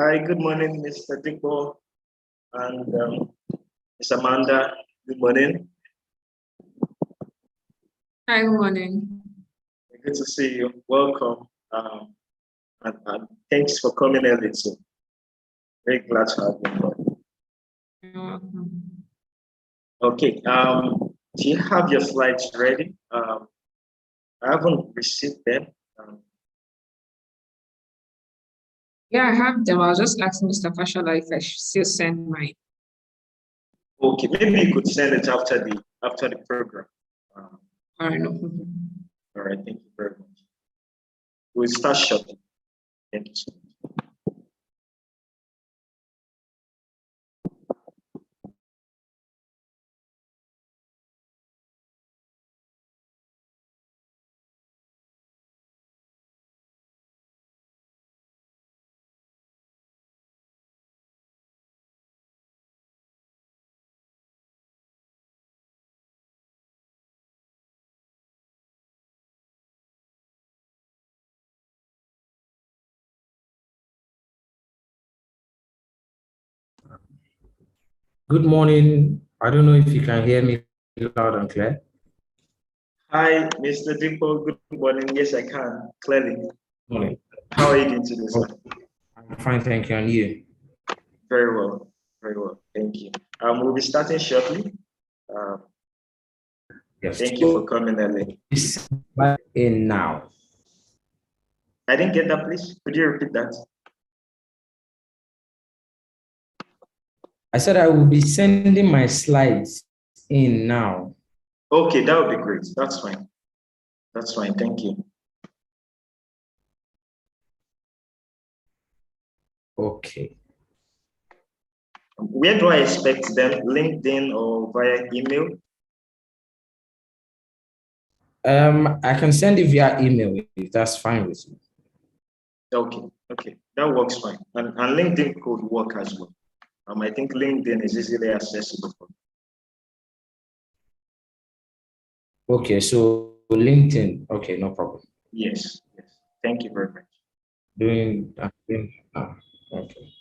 Hi, good morning, Mr. Dicko and Ms. Amanda. Good morning. Hi, good morning. Good to see you. Welcome. And thanks for coming early too. Very glad to have you. You're welcome. Okay. Do you have your slides ready? I haven't received them. Yeah, I have them. I was just asking Mr. Fashola if I should still send mine. Okay, maybe you could send it after the program. All right, no problem. All right, thank you very much. We'll start shortly. Thank you so much. Good morning. I don't know if you can hear me loud and clear. Hi, Mr. Dicko. Good morning. Yes, I can clearly. Morning. How are you doing today, sir? I'm fine, thank you. And you? Very well. Very well. Thank you. We'll be starting shortly. Yes. Thank you for coming early. In now. I didn't get that, please. Could you repeat that? I said I will be sending my slides in now. Okay, that would be great. That's fine. That's fine. Thank you. Okay. Where do I expect them? LinkedIn or via email? I can send it via email if that's fine with you. Okay, okay. That works fine. And LinkedIn could work as well. I think LinkedIn is easily accessible. Okay, so LinkedIn. Okay, no problem. Yes, yes. Thank you very much. Doing now. Okay.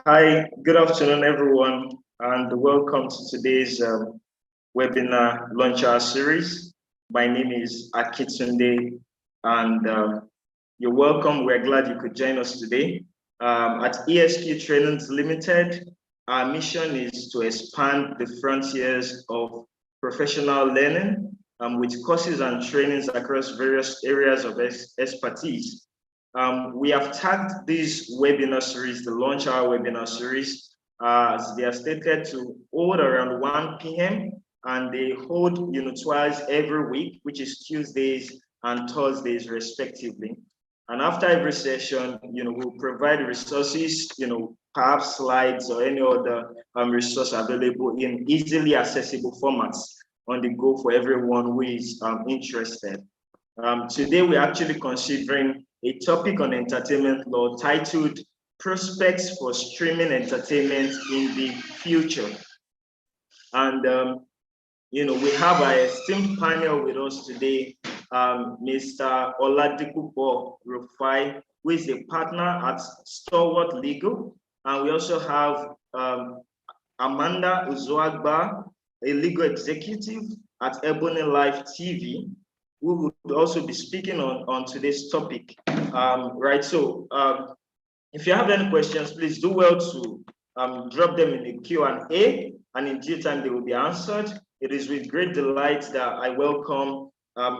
Hi, good afternoon, everyone, and welcome to today's webinar launcher series. My name is Akitunde, and you're welcome. We're glad you could join us today. At ESQ Trainings Limited, our mission is to expand the frontiers of professional learning with courses and trainings across various areas of expertise. We have tagged this webinar series, the Launch Our Webinar series, as they are stated to hold around 1 p.m. and they hold twice every week, which is Tuesdays and Thursdays respectively. And after every session, we'll provide resources, perhaps slides or any other resource available in easily accessible formats on the go for everyone who is interested. Today, we're actually considering a topic on entertainment law titled Prospects for Streaming Entertainment in the Future. And, we have our esteemed panel with us today, Mr. Oladipupo Rufai, who is a partner at Stalwart Legal. And we also have Amanda Uzoagba, a legal executive at Ebony Life TV, who would also be speaking on today's topic. Right, so if you have any questions, please do well to drop them in the Q&A, and in due time they will be answered. It is with great delight that I welcome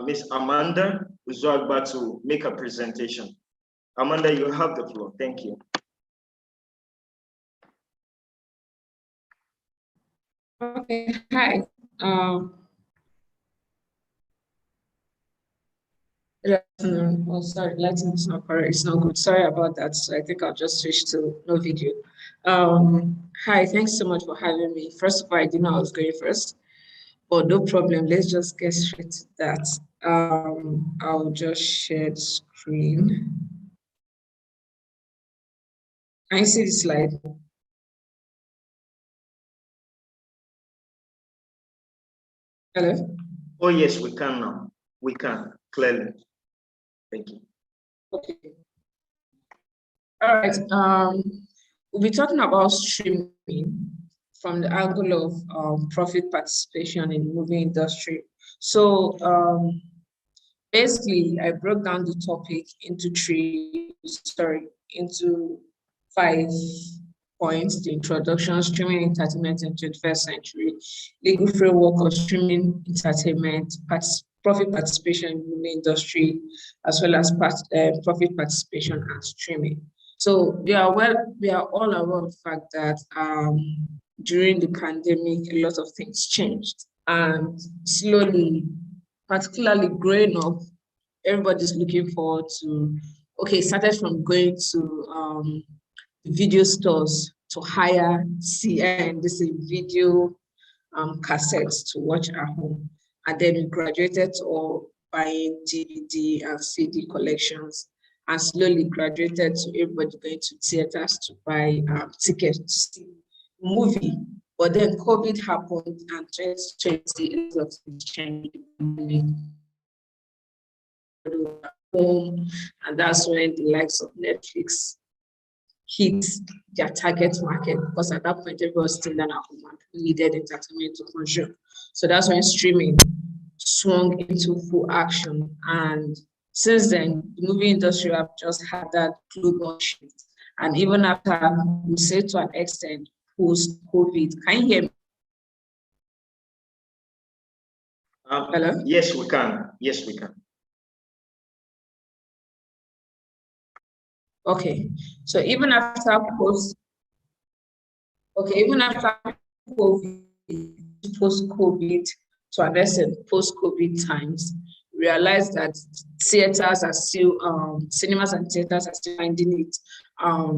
Ms. Amanda Uzoagba to make a presentation. Amanda, you have the floor. Thank you. Okay, hi. Good afternoon. Oh, sorry, lighting is not correct. It's not good. Sorry about that. So I think I'll just switch to no video. Hi, thanks so much for having me. First of all, I didn't know I was going first, but no problem. Let's just get straight to that. I'll just share the screen. Can you see the slide? Hello? Oh, yes, we can now. We can, clearly. Thank you. Okay. All right. We'll be talking about streaming from the angle of profit participation in the movie industry. So basically, I broke down the topic into into 5 points: the introduction, streaming entertainment in 21st century, legal framework of streaming entertainment, profit participation in the movie industry, as well as profit participation and streaming. So we are all aware of the fact that during the pandemic, a lot of things changed, and slowly, particularly growing up, everybody's looking forward to. Okay, started from going to video stores to hire CN, this is video cassettes to watch at home, and then we graduated to all buying DVD and CD collections, and slowly graduated to everybody going to theaters to buy tickets to see movie. But then COVID happened and 2020, a lot of things changed home, and that's when the likes of Netflix hit their target market, because at that point everyone was still at home and needed entertainment to consume. So that's when streaming swung into full action. And since then, the movie industry have just had that global shift. And even after, we say to an extent, post-COVID, can you hear me? Hello? Yes, we can. Yes, we can. Okay, so even after post-COVID, to an extent, post-COVID times, realize that theaters are still, cinemas and theaters are still finding it a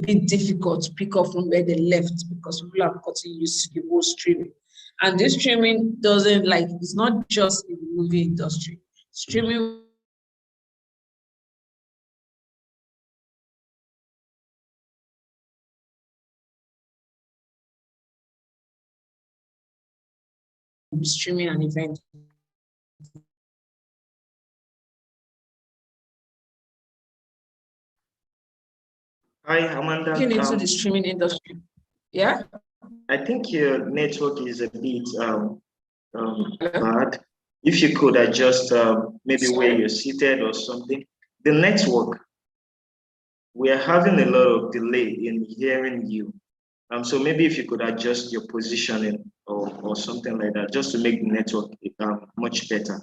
bit difficult to pick up from where they left, because people have gotten used to the whole streaming. And this streaming doesn't, like, it's not just in the movie industry. Streaming streaming an event. Hi, Amanda. Looking into the streaming industry. Yeah? I think your network is a bit bad. If you could adjust maybe where you're seated or something. The network, we are having a lot of delay in hearing you. So maybe if you could adjust your positioning or something like that, just to make the network much better.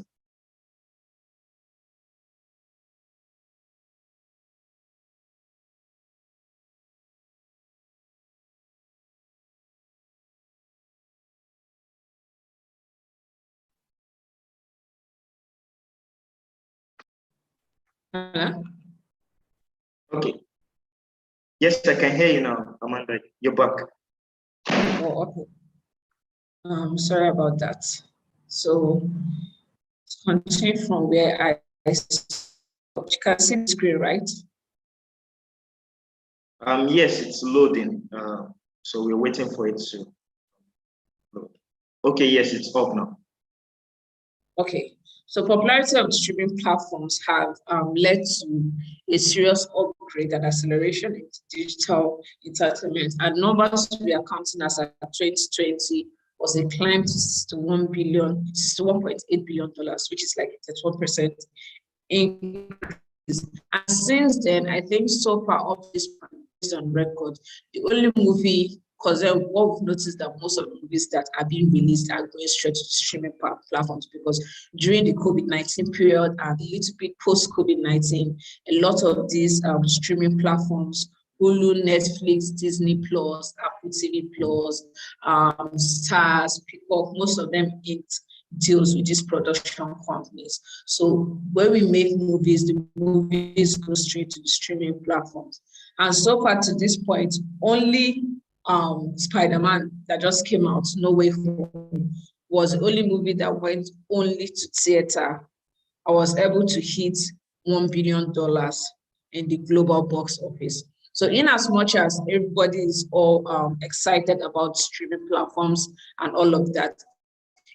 Hello? Okay. Yes, I can hear you now, Amanda. You're back. Oh, okay. Sorry about that. So continue from where I stopped. You can see the screen, right? Yes, it's loading. So we're waiting for it to load. Okay, yes, it's up now. Okay. So popularity of streaming platforms have led to a serious upgrade and acceleration in digital entertainment. And numbers we are counting as at 2020 was a climb to $61.8 billion, which is like a 31% increase. And since then, I think so far up this on record, the only movie, because what we've noticed that most of the movies that are being released are going straight to the streaming platforms, because during the COVID-19 period and a little bit post-COVID-19, a lot of these streaming platforms, Hulu, Netflix, Disney Plus, Apple TV Plus, Stars, Peacock, most of them hit deals with these production companies. So when we make movies, the movies go straight to the streaming platforms. And so far to this point, only Spider-Man that just came out, No Way Home, was the only movie that went only to theater. I was able to hit $1 billion in the global box office. So in as much as everybody is all excited about streaming platforms and all of that,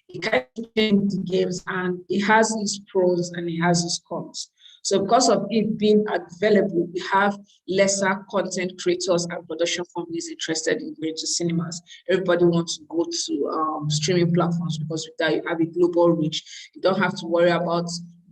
it kind of changed the games, and it has its pros and it has its cons. So because of it being available, we have lesser content creators and production companies interested in going to cinemas. Everybody wants to go to streaming platforms because with that you have a global reach. You don't have to worry about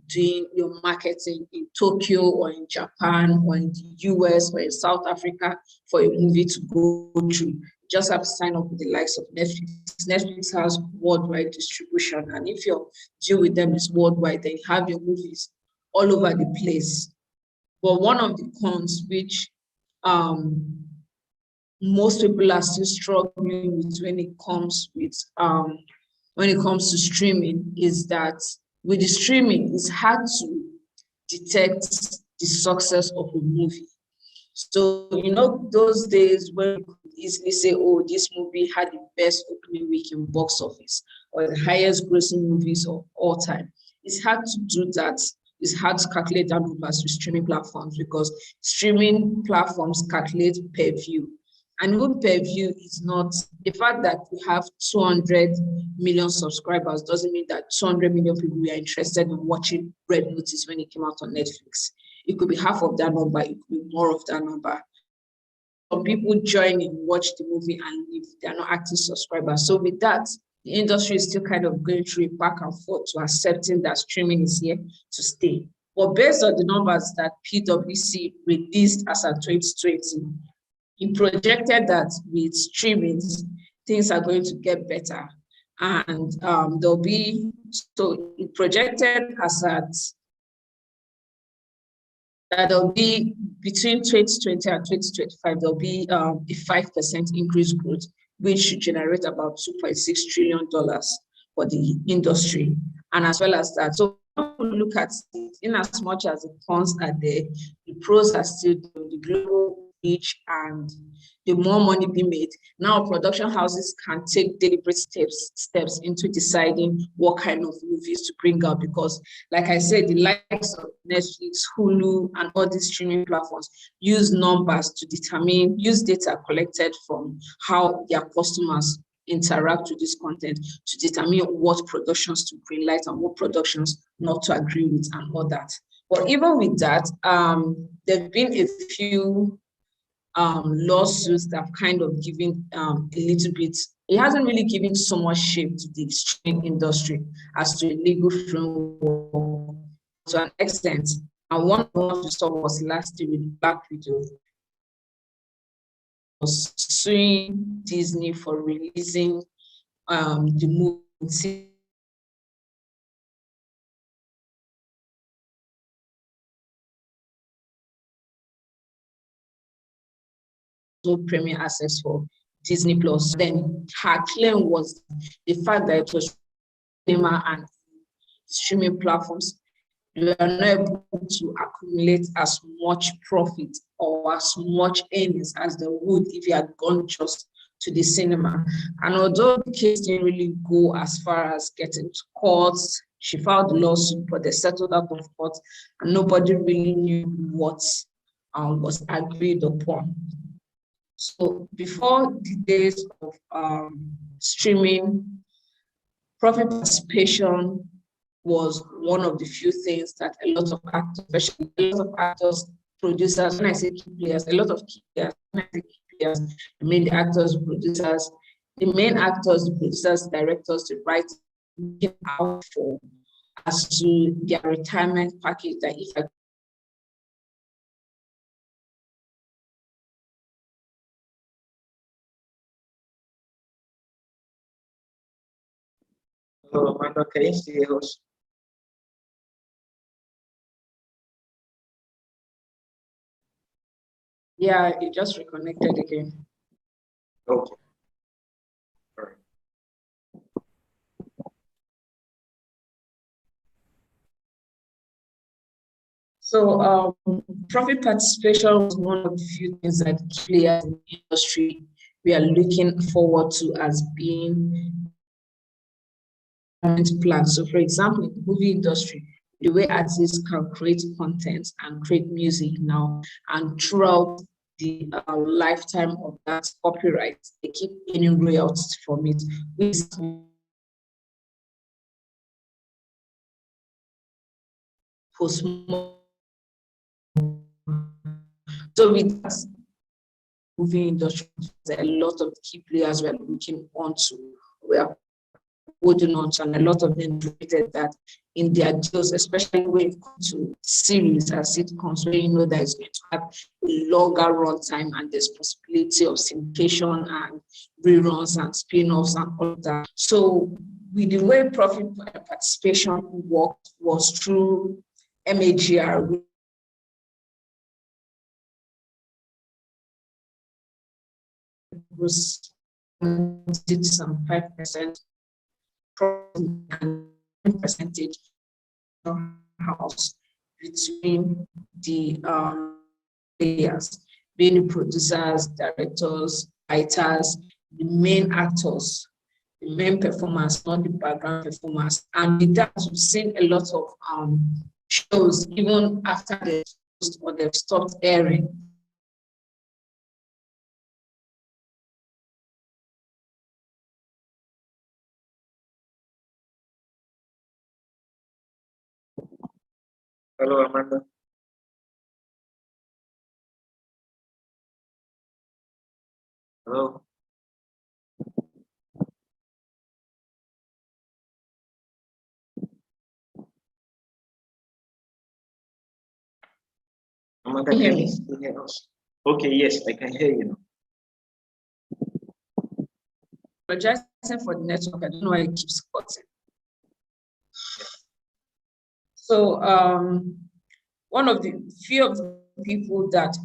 doing your marketing in Tokyo or in Japan or in the US or in South Africa for a movie to go through. You just have to sign up with the likes of Netflix. Netflix has worldwide distribution, and if your deal with them is worldwide, then you have your movies all over the place. But one of the cons, which most people are still struggling with when it comes to streaming, is that with the streaming, it's hard to detect the success of a movie. So, those days when you could easily say, oh, this movie had the best opening week in box office or the highest grossing movies of all time. It's hard to do that. It's hard to calculate that numbers with streaming platforms because streaming platforms calculate per view. And even per view is not, the fact that we have 200 million subscribers doesn't mean that 200 million people were interested in watching Red Notice when it came out on Netflix. It could be half of that number, it could be more of that number. Some people join and watch the movie and leave. They are not active subscribers. So with that, the industry is still kind of going through a back and forth to accepting that streaming is here to stay. But based on the numbers that PwC released as of 2020, he projected that with streaming, things are going to get better. And he projected that there'll be between 2020 and 2025, there'll be a 5% increase growth, which should generate about $2.6 trillion for the industry. And as well as that, so look at it, in as much as the cons are there, the pros are still the global reach and the more money being made. Now production houses can take deliberate steps into deciding what kind of movies to bring out, because like I said, the likes of Netflix, Hulu, and all these streaming platforms use numbers to use data collected from how their customers interact with this content to determine what productions to greenlight and what productions not to agree with and all that. But even with that, there have been a few lawsuits that have kind of given a little bit, it hasn't really given so much shape to the streaming industry as to a legal framework to an extent. And one of the ones we saw was last year with Black Widow, was suing Disney for releasing the movie premium access for Disney Plus. Then her claim was the fact that it was cinema and streaming platforms were not able to accumulate as much profit or as much earnings as they would if you had gone just to the cinema. And although the case didn't really go as far as getting to court, she filed a lawsuit, but they settled out of court, and nobody really knew what was agreed upon. So before the days of streaming, profit participation was one of the few things that a lot of actors, especially a lot of actors, producers, when I say key players, a lot of key players, when I say key players, I mean the actors, producers, the main actors, the producers, directors, the writers, looking out for as to their retirement package, that if I Hello, Amanda, can you still hear us? Yeah, it just reconnected again. Okay. So profit participation was one of the few things that players in the industry we are looking forward to as being planned. So for example, in the movie industry, the way artists can create content and create music now, and throughout the lifetime of that copyright, they keep getting royalties from it, which post. So with that movie industry, there are a lot of key players we are looking onto, we are holding on to, and a lot of them rated that in their deals, especially when it comes to series and sitcoms, where you know that it's going to have a longer runtime and there's possibility of syndication and reruns and spin-offs and all of that. So with the way profit participation worked was through MAGR, was some 5% and percentage house between the players, being producers, directors, writers, the main actors, the main performers, not the background performers. And with that, we've seen a lot of shows, even after they've stopped airing. Hello, Amanda. Hello. Amanda, Can you hear can you me? still hear us? Okay, yes, I can hear you now. Apologizing for the network, I don't know why it keeps cutting. So one of the few of the people that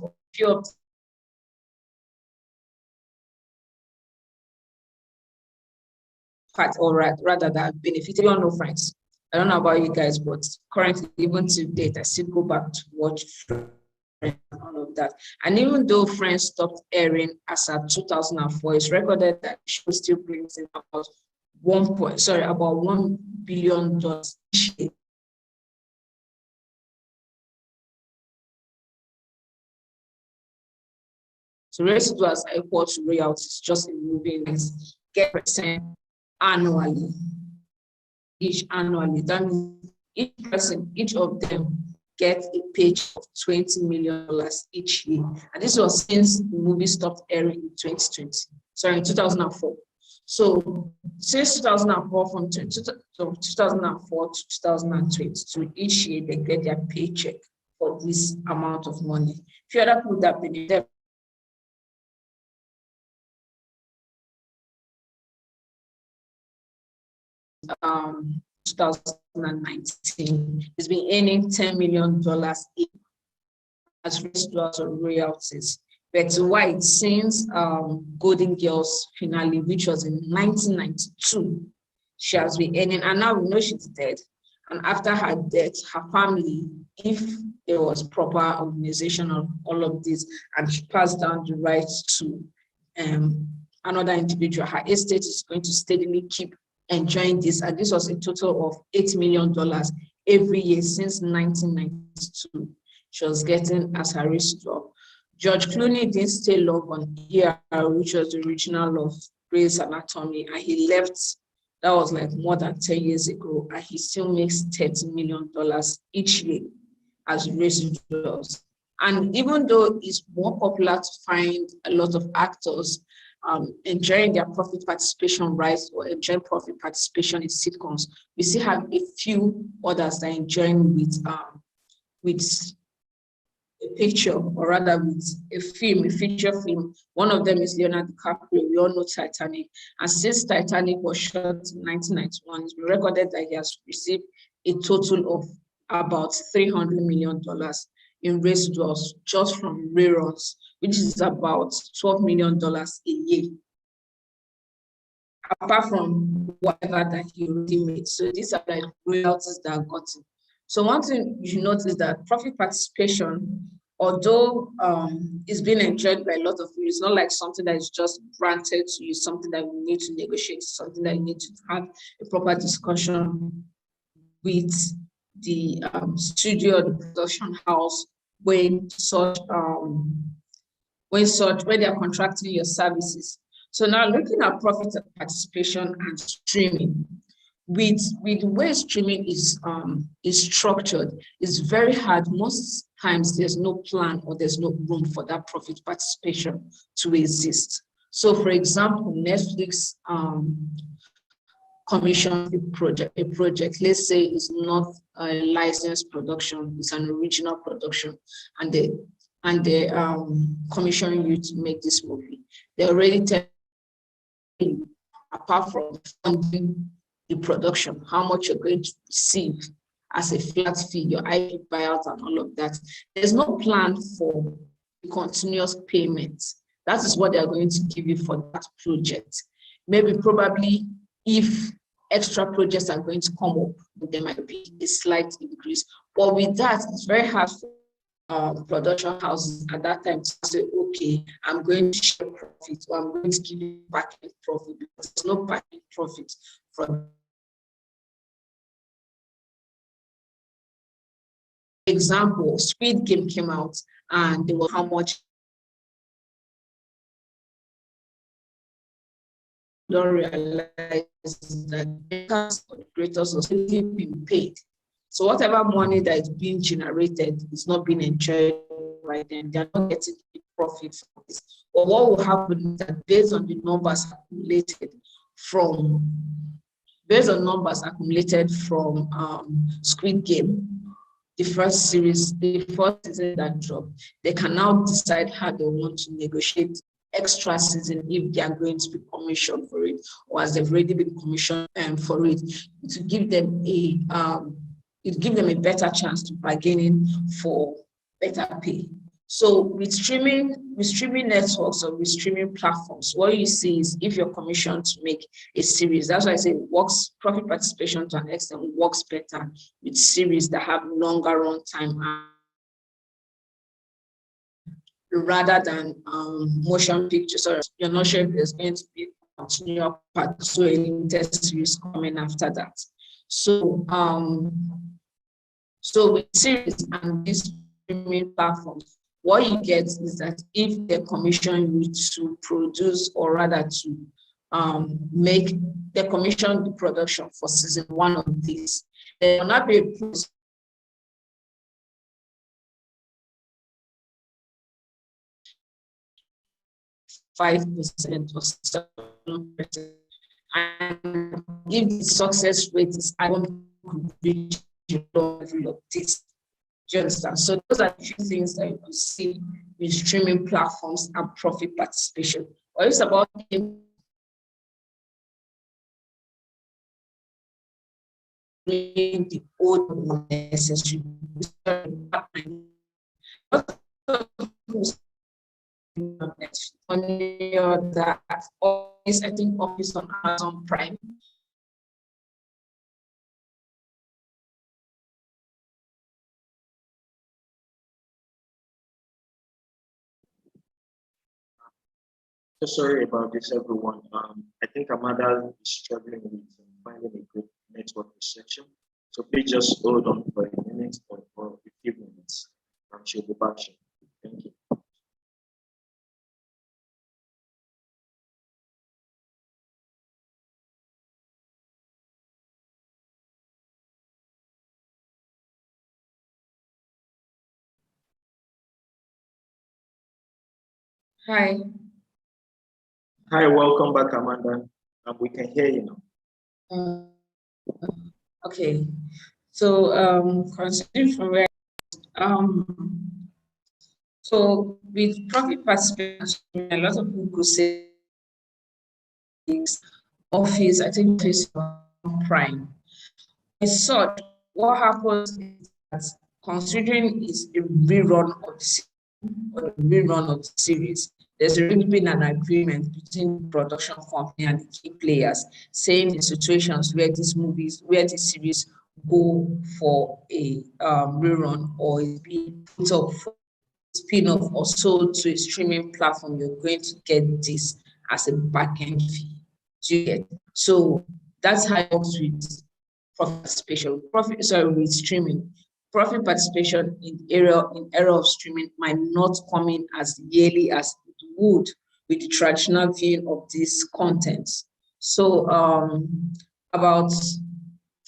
or rather that benefited, all know friends. I don't know about you guys, but currently, even to date, I still go back to watch Friends and all of that. And even though Friends stopped airing as at 2004, it's recorded that the show still brings in about about $1 billion each year. So residuals are equal to royalties, just in moving get percent annually. Each annually. That means each of them gets a paycheck of $20 million each year. And this was since the movie stopped airing in 2004. So since 2004, from 2004 to 2022, each year they get their paycheck for this amount of money. If you other put that benefit, 2019, it's been earning $10 million as residuals or royalties. But White, since Golden Girls finale, which was in 1992, she has been earning, and now we know she's dead. And after her death, her family, if there was proper organization of all of this, and she passed down the rights to another individual, her estate is going to steadily keep enjoying this. And this was a total of $8 million every year since 1992. She was getting as her residual. George Clooney didn't stay long on ER, which was the original of Grey's Anatomy, and he left. That was like more than 10 years ago, and he still makes $30 million each year as residuals. And even though it's more popular to find a lot of actors enjoying their profit participation rights or enjoying profit participation in sitcoms, we still have a few others that are enjoying with a picture, or rather with a feature film. One of them is Leonardo Dicaprio. We all know Titanic. And since Titanic was shot in 1991, it's been recorded that he has received a total of about $300 million in residuals just from reruns, which is about $12 million a year, apart from whatever that he already made. So these are like royalties that are gotten. So one thing you should notice that profit participation, although it's being enjoyed by a lot of people, it's not like something that is just granted to you, something that you need to negotiate, something that you need to have a proper discussion with the studio or the production house when they are contracting your services. So now looking at profit participation and streaming, with the way streaming is structured, it's very hard. Most times there's no plan or there's no room for that profit participation to exist. So for example, Netflix commissions a project, let's say it's not a licensed production, it's an original production, and they commission you to make this movie. They already tell you, apart from funding the production, how much you're going to receive as a flat fee, your IP buyout and all of that. There's no plan for continuous payments. That is what they're going to give you for that project. Maybe probably if extra projects are going to come up, there might be a slight increase. But with that, it's very hard for production houses at that time to say, okay, I'm going to share profit or I'm going to give you backing profit, because there's no backing profit from. Example, Squid Game came out and there was how much don't realize that the creators are still being paid. So whatever money that is being generated is not being enjoyed by them. They are not getting the profit from this. But what will happen is that based on the numbers accumulated from Squid Game, the first season that dropped, they can now decide how they want to negotiate extra season if they are going to be commissioned for it, or as they've already been commissioned for it, to give them a better chance to bargaining for better pay. So with streaming networks or with streaming platforms, what you see is if you're commissioned to make a series, that's why I say profit participation to an extent works better with series that have longer run time rather than motion pictures. Or you're not sure if there's going to be a continual part, so a limited series coming after that. So with series and these streaming platforms, what you get is that if they commission you to produce, or rather to commission the production for season 1 of this, there will not be a process .5% or 7%, and if the success rate is I want to reach the level of this. Do you understand? So those are the few things that you can see with streaming platforms and profit participation. Or it's about the old necessary. That office, I think office on Amazon Prime. So sorry about this, everyone. I think Amanda is struggling with finding a good network reception. So please just hold on for a minute or for a few minutes. She'll be back. Thank you. Hi. Hi, welcome back, Amanda. We can hear you now. Okay. So continuing from where so with profit participation, a lot of people could say office, I think office prime. In such, what happens is that considering it's a rerun of the series, there's already been an agreement between the production company and the key players, saying in situations where these series go for a rerun, or is being put up for spin-off or sold to a streaming platform, you're going to get this as a back-end fee. Do you get? So that's how it works with profit participation. With streaming. Profit participation in era of streaming might not come in as yearly as it would with the traditional viewing of this content. So about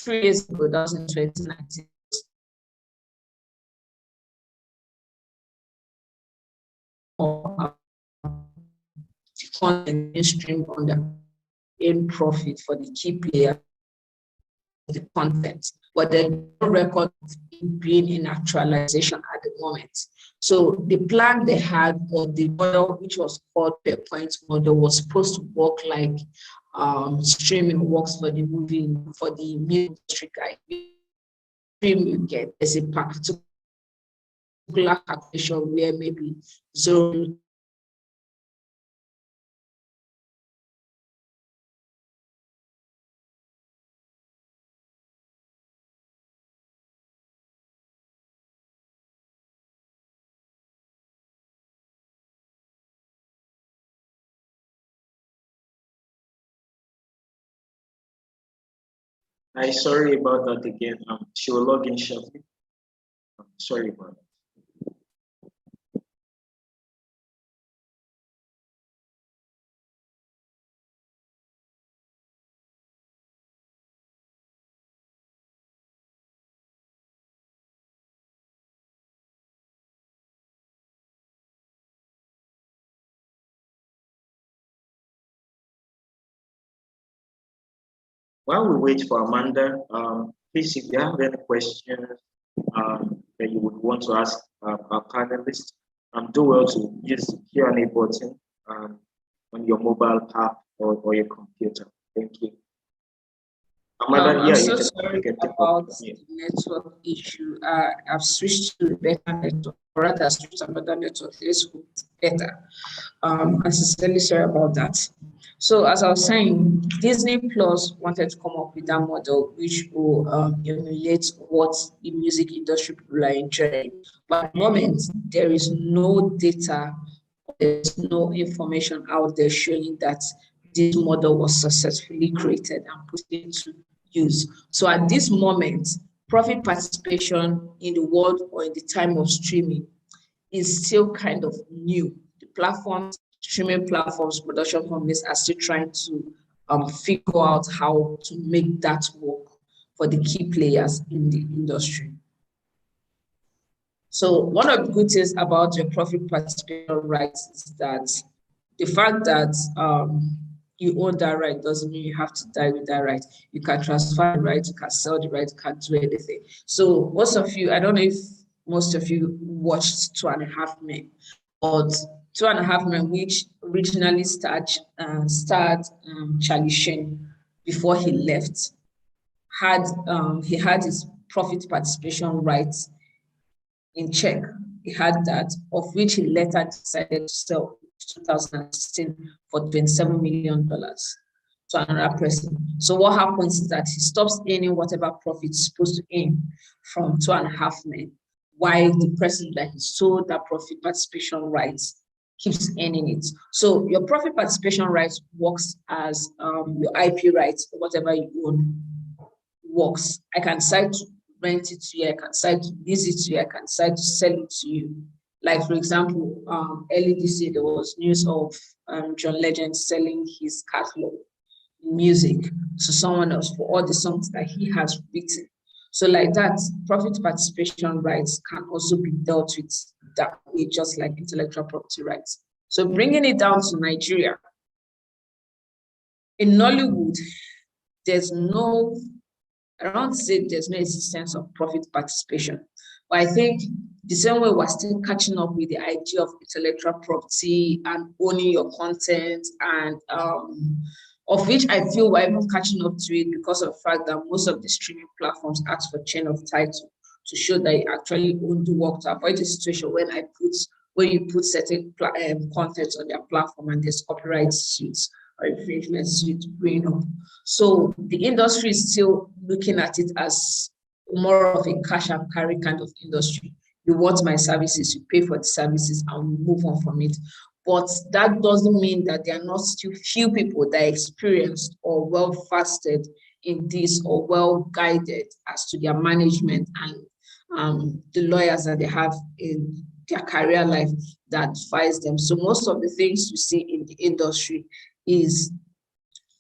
3 years ago, that was in 2019, content stream on the in profit for the key player, the content, but there's no record of it being in actualization at the moment. So the plan they had, or the model, which was called per point model, was supposed to work like streaming works for the movie, for the music industry guy. Stream you get as a particular calculation where maybe 0. I sorry about that again. She will log in shortly. Sorry about that. While we wait for Amanda, please, if you have any questions that you would want to ask our panelists, do well to use the Q&A button on your mobile app or your computer. Thank you. Amanda, I'm yeah, so you sorry can take about over. Yeah. the network issue. I've switched to a better network, or rather, switched to another network. This will be better. I'm sincerely sorry about that. So, as I was saying, Disney Plus wanted to come up with that model which will emulate what the music industry people are enjoying. But at the moment, there is no data, there's no information out there showing that this model was successfully created and put into use. So at this moment, profit participation in the world or in the time of streaming is still kind of new. The platforms, streaming platforms, production companies are still trying to figure out how to make that work for the key players in the industry. So one of the good things about your profit participation rights is that the fact that you own that right doesn't mean you have to die with that right. You can transfer the right, you can sell the right, you can do anything. So most of you, I don't know if most of you watched 2.5 Men, but 2.5 Men, which originally starred Charlie Sheen before he left, he had his profit participation rights in check. He had that, of which he later decided to sell in 2016 for $27 million to another person. So what happens is that he stops earning whatever profit he's supposed to earn from 2.5 Men, while the person that he sold that profit participation rights keeps earning it. So your profit participation rights works as your IP rights, whatever you own works. I can decide to rent it to you, I can decide to lease it to you, I can decide to sell it to you. Like, for example, early this year, there was news of John Legend selling his catalog music to someone else for all the songs that he has written. So like that, profit participation rights can also be dealt with that way, just like intellectual property rights. So bringing it down to Nigeria, in Nollywood, there's no existence of profit participation. But I think the same way we're still catching up with the idea of intellectual property and owning your content, and of which I feel we're even catching up to it because of the fact that most of the streaming platforms ask for chain of title to show that you actually own the work, to avoid the situation when you put certain content on their platform and there's copyright suits or infringement suits going up. So the industry is still looking at it as more of a cash and carry kind of industry. You want my services, you pay for the services, and we move on from it. But that doesn't mean that there are not still few people that are experienced or well fasted in this or well guided as to their management and the lawyers that they have in their career life that advise them. So most of the things you see in the industry is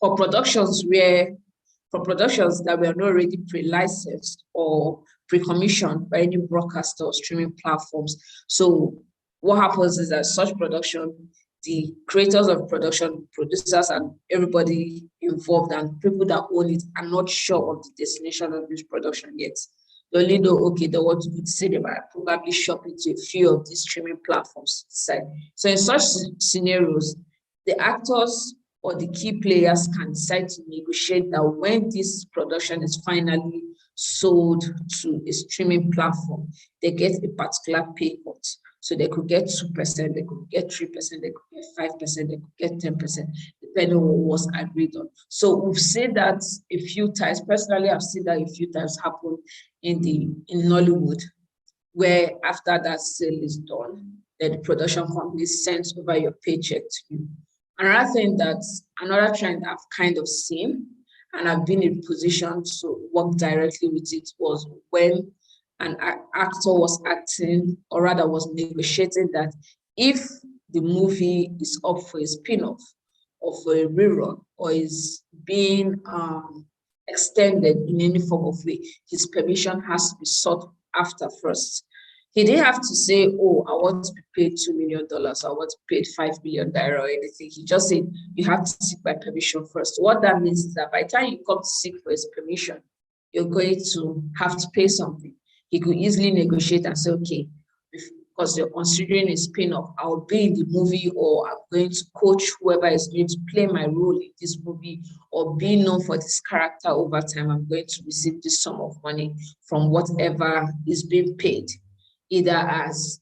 for productions that were not already pre-licensed or pre-commissioned by any broadcaster or streaming platforms. So what happens is that such production, the creators of production, producers, and everybody involved and people that own it are not sure of the destination of this production yet. They only know, okay, they want to go to cinema, probably shop into a few of these streaming platforms. So in such scenarios, the actors or the key players can decide to negotiate that when this production is finally sold to a streaming platform, they get a particular pay cut. So they could get 2%, they could get 3%, they could get 5%, they could get 10%, depending on what was agreed on. So we've seen that a few times. Personally, I've seen that a few times happen in Nollywood, where after that sale is done, then the production company sends over your paycheck to you. Another trend I've kind of seen, and I've been in position to work directly with it, was when an actor was acting, or rather was negotiating that if the movie is up for a spin-off or for a rerun or is being extended in any form of way, his permission has to be sought after first. He didn't have to say, oh, I want to be paid $2 million, I want to be paid $5 million or anything. He just said, you have to seek my permission first. What that means is that by the time you come to seek for his permission, you're going to have to pay something. He could easily negotiate and say, okay, because you're considering a spin-off, I'll be in the movie, or I'm going to coach whoever is going to play my role in this movie, or be known for this character over time. I'm going to receive this sum of money from whatever is being paid, either as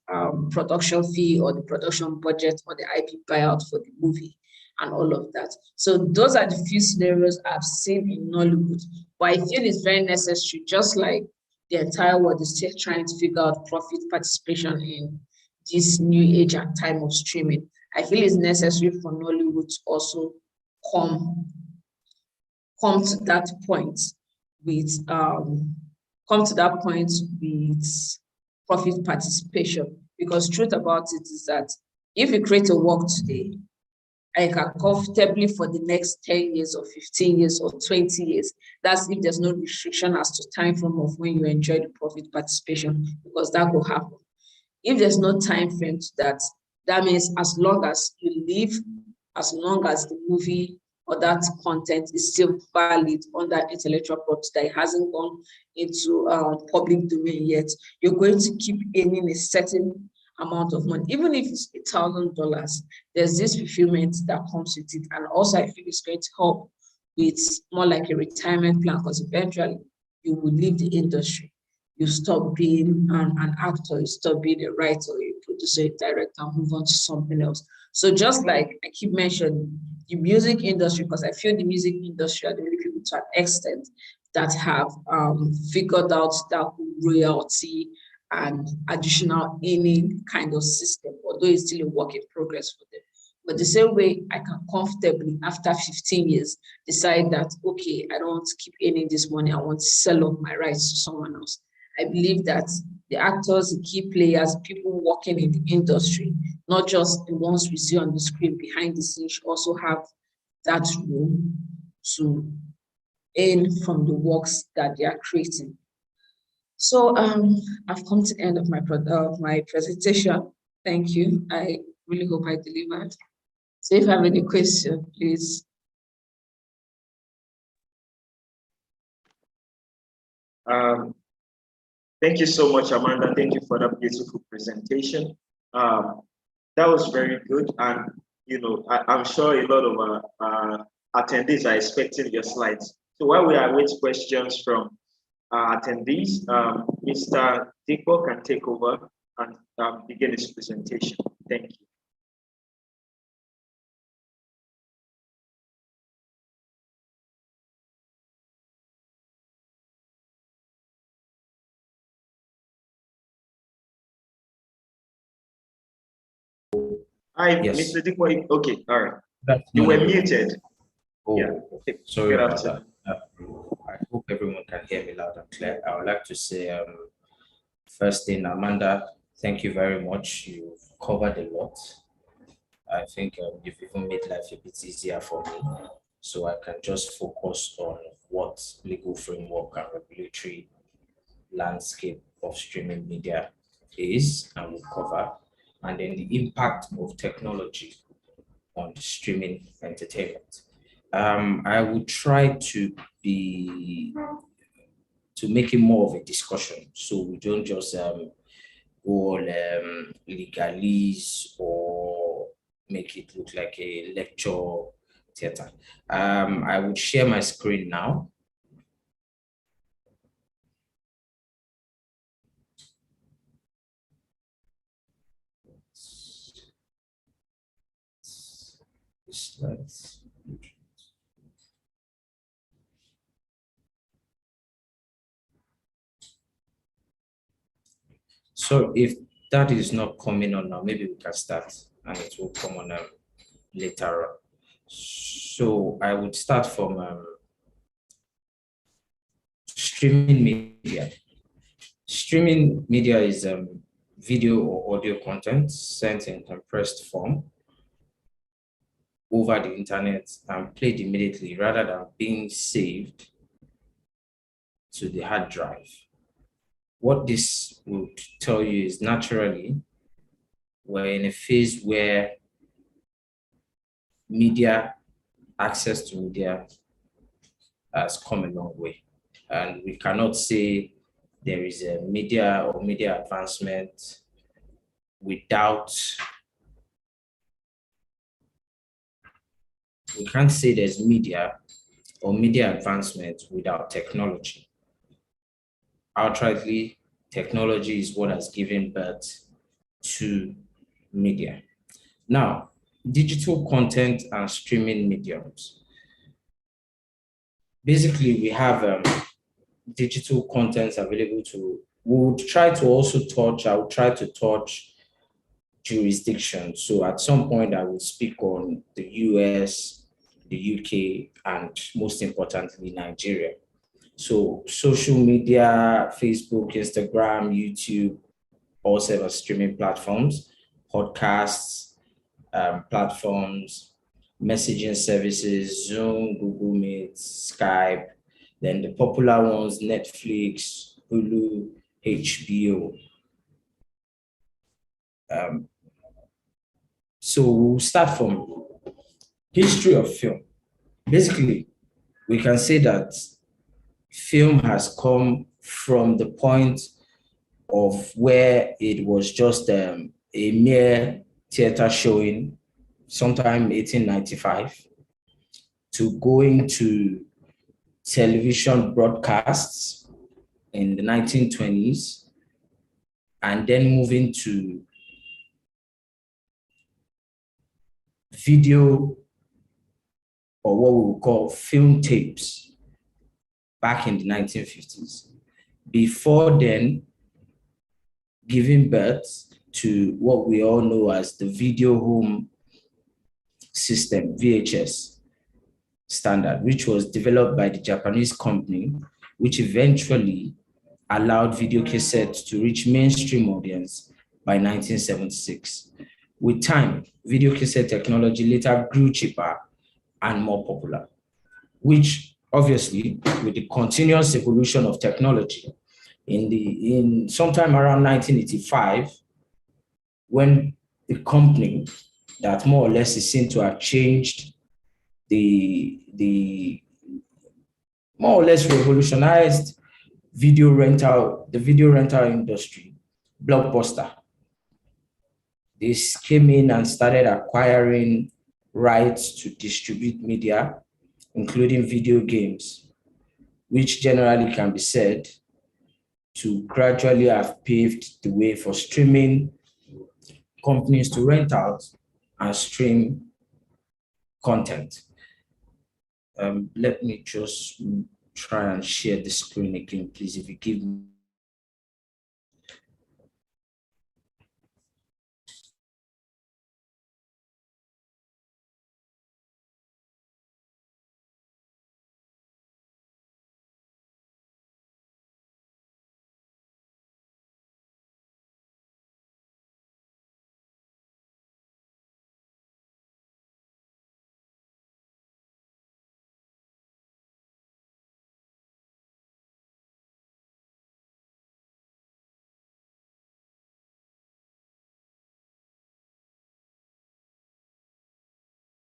production fee or the production budget or the IP buyout for the movie and all of that. So those are the few scenarios I've seen in Nollywood. But I feel it's very necessary, just like the entire world is still trying to figure out profit participation in this new age and time of streaming. I feel it's necessary for Nollywood to also come to that point with profit participation. Because truth about it is that if you create a work today, I can comfortably for the next 10 years or 15 years or 20 years. That's if there's no restriction as to time frame of when you enjoy the profit participation, because that will happen. If there's no time frame to that, that means as long as you live, as long as the movie or that content is still valid under intellectual property, that it hasn't gone into public domain yet, you're going to keep earning a certain amount of money. Even if it's $1,000, there's this fulfillment that comes with it. And also I think it's going to help with more like a retirement plan, because eventually you will leave the industry. You stop being an actor, you stop being a writer, a producer, a director, and move on to something else. So just like I keep mentioning the music industry, because I feel the music industry are the only people to an extent that have figured out that royalty and additional earning kind of system, although it's still a work in progress for them. But the same way I can comfortably, after 15 years, decide that, okay, I don't want to keep earning this money, I want to sell off my rights to someone else. I believe that the actors, the key players, people working in the industry, not just the ones we see on the screen behind the scenes, also have that room to earn from the works that they are creating. So I've come to the end of my presentation. Thank you. I really hope I delivered. So if you have any question, please. Thank you so much, Amanda. Thank you for that beautiful presentation. That was very good. And, you know, I'm sure a lot of attendees are expecting your slides. So while we await questions from attendees, Mr. Dicaprio can take over and begin his presentation. Thank you. Hi, Yes. Mr. Dicaprio. Okay, all right. That's You were everyone. muted. Oh, Yeah. sorry Good about that. afternoon. I hope everyone can hear me loud and clear. I would like to say, first thing, Amanda, thank you very much. You've covered a lot. I think you've even made life a bit easier for me, so I can just focus on what legal framework and regulatory landscape of streaming media is and will cover, and then the impact of technology on streaming entertainment. I would try to make it more of a discussion, so we don't just go all legalese or make it look like a lecture theater. I would share my screen now. Slides. So if that is not coming on now, maybe we can start and it will come on later on. So I would start from streaming media. Streaming media is video or audio content sent in compressed form over the internet and played immediately rather than being saved to the hard drive. What this would tell you is naturally we're in a phase where access to media has come a long way. And we cannot say there is a media or media advancement without, we can't say there's media or media advancement without technology. Outrightly, technology is what has given birth to media. Now, digital content and streaming mediums. Basically, we have digital contents available to, we would try to also touch, I would try to touch jurisdiction. So at some point, I will speak on the US, the UK, and most importantly, Nigeria. So social media, Facebook, Instagram, YouTube, all serve as streaming platforms, podcasts, platforms, messaging services, Zoom, Google Meet, Skype, then the popular ones, Netflix, Hulu, HBO. So we'll start from history of film. Basically, we can say that film has come from the point of where it was just a mere theater showing sometime 1895 to going to television broadcasts in the 1920s and then moving to video or what we would call film tapes back in the 1950s. Before then, giving birth to what we all know as the video home system, VHS standard, which was developed by the Japanese company, which eventually allowed video cassettes to reach mainstream audience by 1976. With time, video cassette technology later grew cheaper and more popular, which obviously with the continuous evolution of technology in sometime around 1985, when the company that more or less is seen to have changed the more or less revolutionized the video rental industry, Blockbuster. This came in and started acquiring rights to distribute media, including video games, which generally can be said to gradually have paved the way for streaming companies to rent out and stream content. Let me just try and share the screen again, please, if you give me.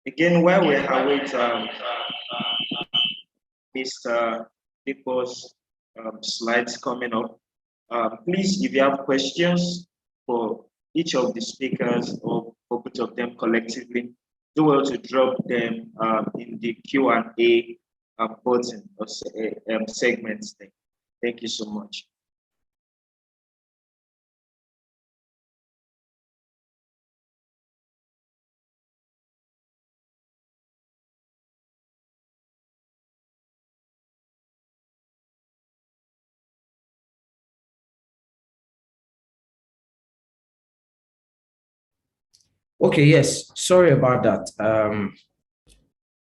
Again, while we await Mr. Nichols' slides coming up, please, if you have questions for each of the speakers or for both of them collectively, do well to drop them in the Q&A button or segments thing. Thank you so much. Okay, yes, sorry about that.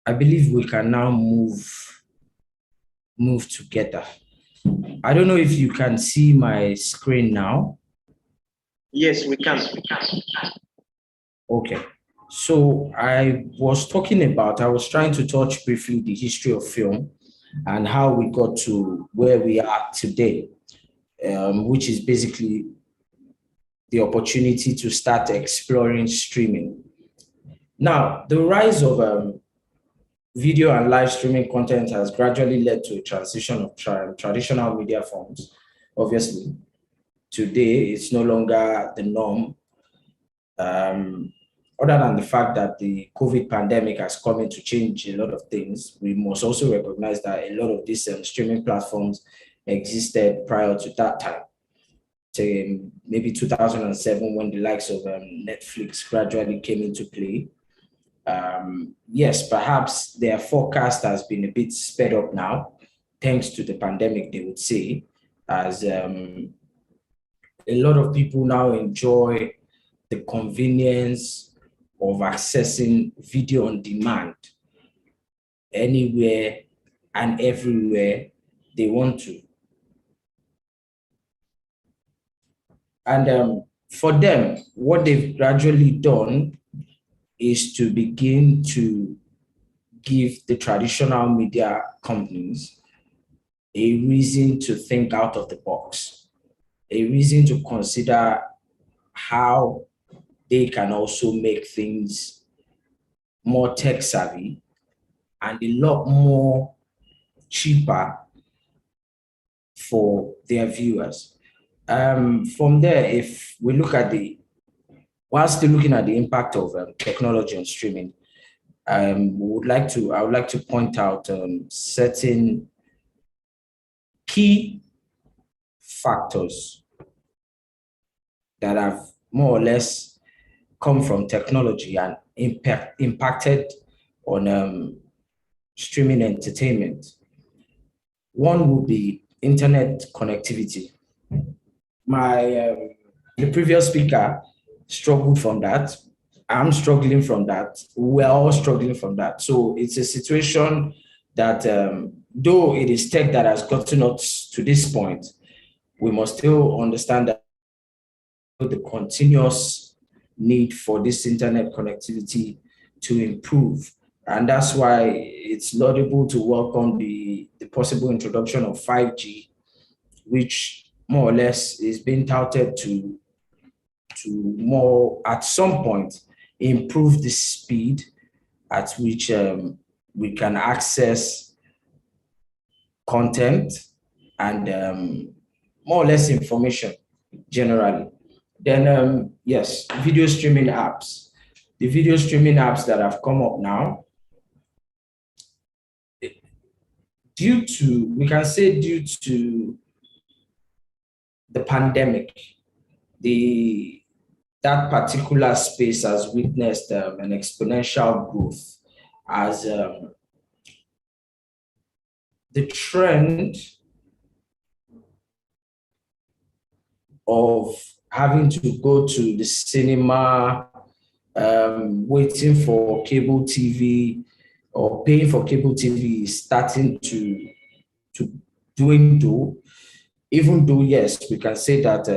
I believe we can now move together. I don't know if you can see my screen now. Yes, we can. Okay, so I was trying to touch briefly the history of film and how we got to where we are today, which is basically the opportunity to start exploring streaming. Now, the rise of video and live streaming content has gradually led to a transition of traditional media forms. Obviously, today it's no longer the norm. Other than the fact that the COVID pandemic has come in to change a lot of things, we must also recognize that a lot of these streaming platforms existed prior to that time. To maybe 2007, when the likes of Netflix gradually came into play. Yes, perhaps their forecast has been a bit sped up now, thanks to the pandemic, they would say, as a lot of people now enjoy the convenience of accessing video on demand anywhere and everywhere they want to. And for them, what they've gradually done is to begin to give the traditional media companies a reason to think out of the box, a reason to consider how they can also make things more tech savvy and a lot more cheaper for their viewers. From there, if we look at while still looking at the impact of technology on streaming, I would like to point out certain key factors that have more or less come from technology and impacted on streaming entertainment. One would be internet connectivity. The previous speaker struggled from that. I'm struggling from that. We're all struggling from that. So it's a situation that though it is tech that has gotten us to this point, we must still understand that the continuous need for this internet connectivity to improve. And that's why it's laudable to welcome the possible introduction of 5G, which more or less is being touted to more, at some point, improve the speed at which we can access content and more or less information generally. Then, yes, video streaming apps. The video streaming apps that have come up now, due to the pandemic, that particular space has witnessed an exponential growth as the trend of having to go to the cinema, waiting for cable TV or paying for cable TV is starting to dwindle. Even though, yes, we can say that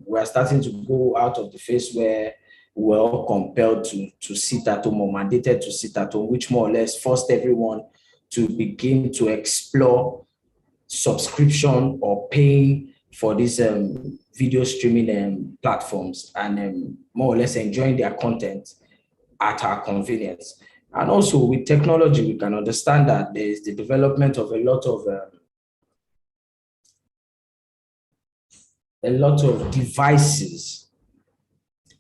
we are starting to go out of the phase where we're all compelled to sit at home or mandated to sit at home, which more or less forced everyone to begin to explore subscription or paying for these video streaming platforms and more or less enjoying their content at our convenience. And also with technology, we can understand that there is the development of a lot of devices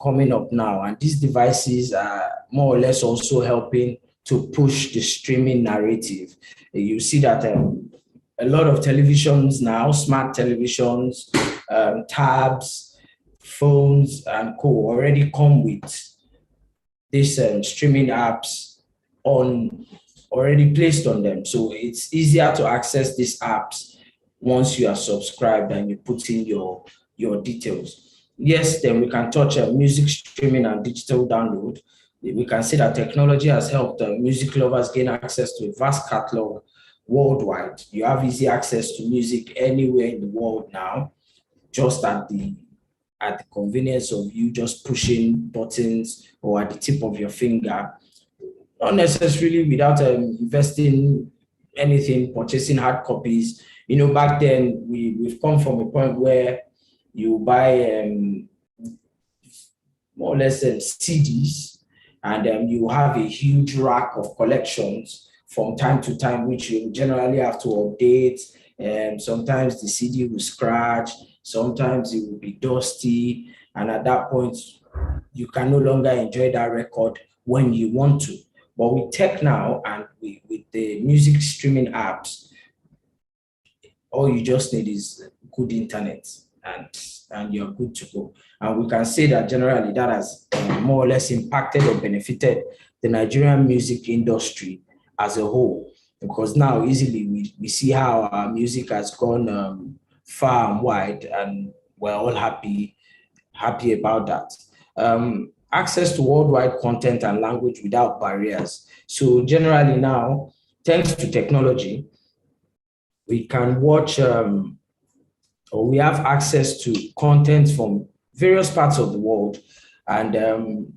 coming up now. And these devices are more or less also helping to push the streaming narrative. You see that a lot of televisions now, smart televisions, tabs, phones, and co already come with these streaming apps already placed on them. So it's easier to access these apps once you are subscribed and you put in your details. Yes, then we can touch music streaming and digital download. We can see that technology has helped music lovers gain access to a vast catalog worldwide. You have easy access to music anywhere in the world now, just at the convenience of you just pushing buttons or at the tip of your finger, not necessarily without investing anything, purchasing hard copies. Back then we've come from a point where you buy more or less CDs, and you have a huge rack of collections from time to time, which you generally have to update. Sometimes the CD will scratch, sometimes it will be dusty, and at that point, you can no longer enjoy that record when you want to. But with tech now and with the music streaming apps, all you just need is good internet, and you're good to go. And we can say that generally that has more or less impacted or benefited the Nigerian music industry as a whole, because now easily we see how our music has gone far and wide, and we're all happy about that. Access to worldwide content and language without barriers. So generally now, thanks to technology, we can watch or we have access to content from various parts of the world, and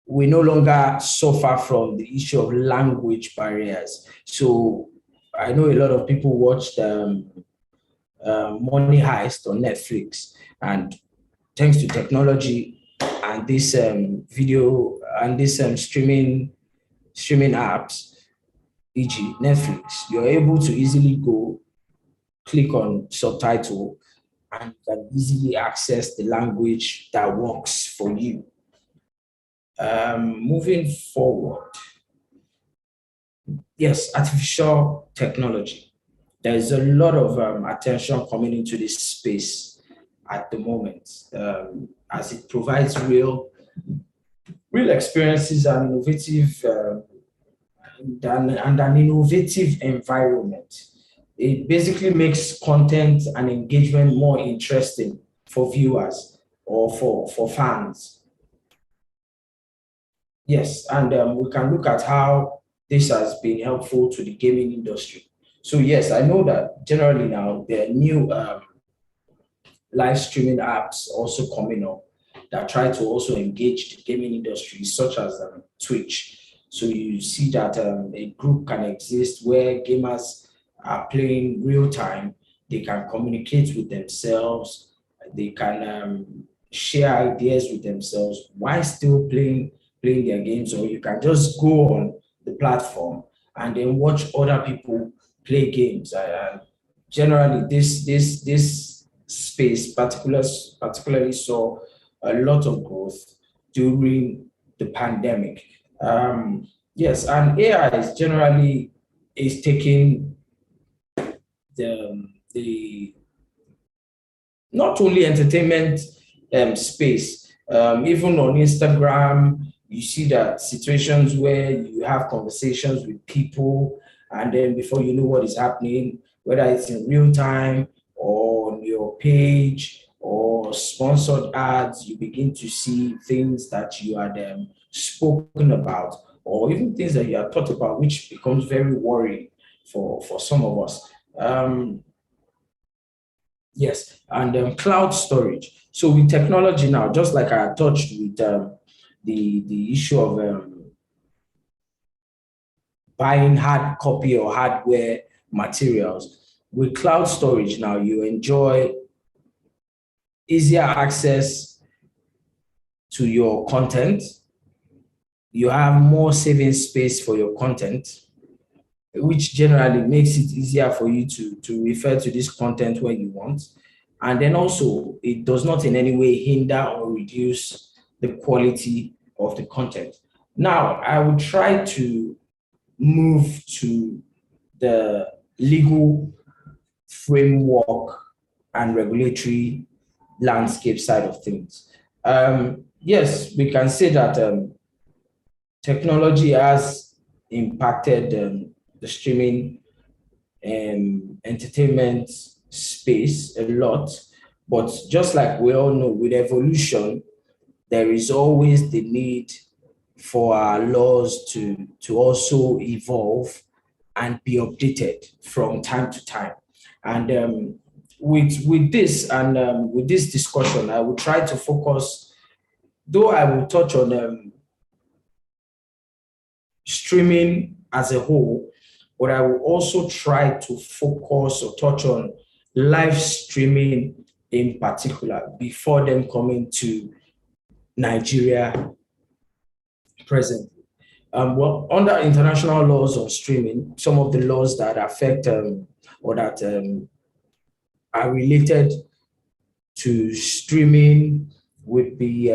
we no longer suffer from the issue of language barriers. So I know a lot of people watched Money Heist on Netflix, and thanks to technology and this video and this streaming apps, e.g. Netflix, you're able to easily go click on subtitle and you can easily access the language that works for you. Moving forward, yes, artificial technology. There's a lot of attention coming into this space at the moment, as it provides real experiences and innovative and an innovative environment. It basically makes content and engagement more interesting for viewers or for fans. Yes, and we can look at how this has been helpful to the gaming industry. So yes, I know that generally now there are new live streaming apps also coming up that try to also engage the gaming industry, such as Twitch. So you see that a group can exist where gamers are playing real time. They can communicate with themselves. They can share ideas with themselves while still playing their games. Or you can just go on the platform and then watch other people play games. Generally, this space particularly saw a lot of growth during the pandemic. Yes, and AI is generally taking the not only entertainment space, even on Instagram, you see that situations where you have conversations with people, and then before you know what is happening, whether it's in real time or on your page or sponsored ads, you begin to see things that you had spoken about, or even things that you had thought about, which becomes very worrying for some of us. Yes, and cloud storage. So with technology now, just like I touched with the issue of buying hard copy or hardware materials, with cloud storage now, you enjoy easier access to your content. you have more saving space for your content, which generally makes it easier for you to refer to this content when you want. And then also, it does not in any way hinder or reduce the quality of the content. Now, I will try to move to the legal framework and regulatory landscape side of things. Yes, we can say that technology has impacted the streaming entertainment space a lot, but just like we all know, with evolution, there is always the need for our laws to also evolve and be updated from time to time. And with this and with this discussion, I will try to focus, though I will touch on streaming as a whole, but I will also try to focus or touch on live streaming in particular before them coming to Nigeria presently. Well, under international laws on streaming, some of the laws that affect or that are related to streaming would be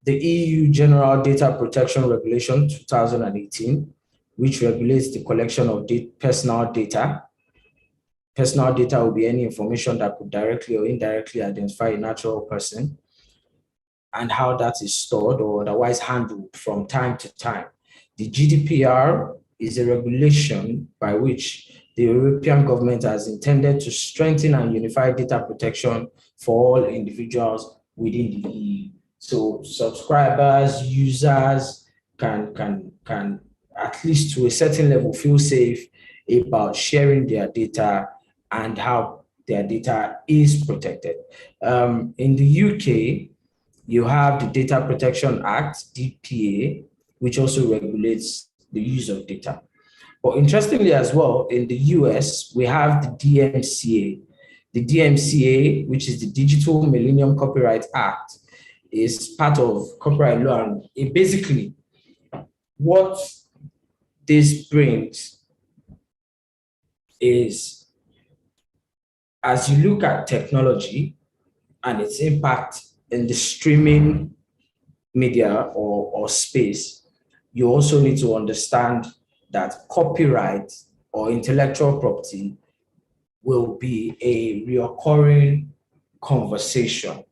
the EU General Data Protection Regulation 2018, which regulates the collection of personal data. Personal data will be any information that could directly or indirectly identify a natural person and how that is stored or otherwise handled from time to time. The GDPR is a regulation by which the European government has intended to strengthen and unify data protection for all individuals within the EU. So subscribers, users can at least to a certain level feel safe about sharing their data and how their data is protected. In the UK, you have the Data Protection Act, DPA, which also regulates the use of data. But interestingly as well, in the US, we have the DMCA. The DMCA, which is the Digital Millennium Copyright Act, is part of copyright law. And it basically, what this brings is, as you look at technology and its impact in the streaming media or space, you also need to understand that copyright or intellectual property will be a reoccurring conversation.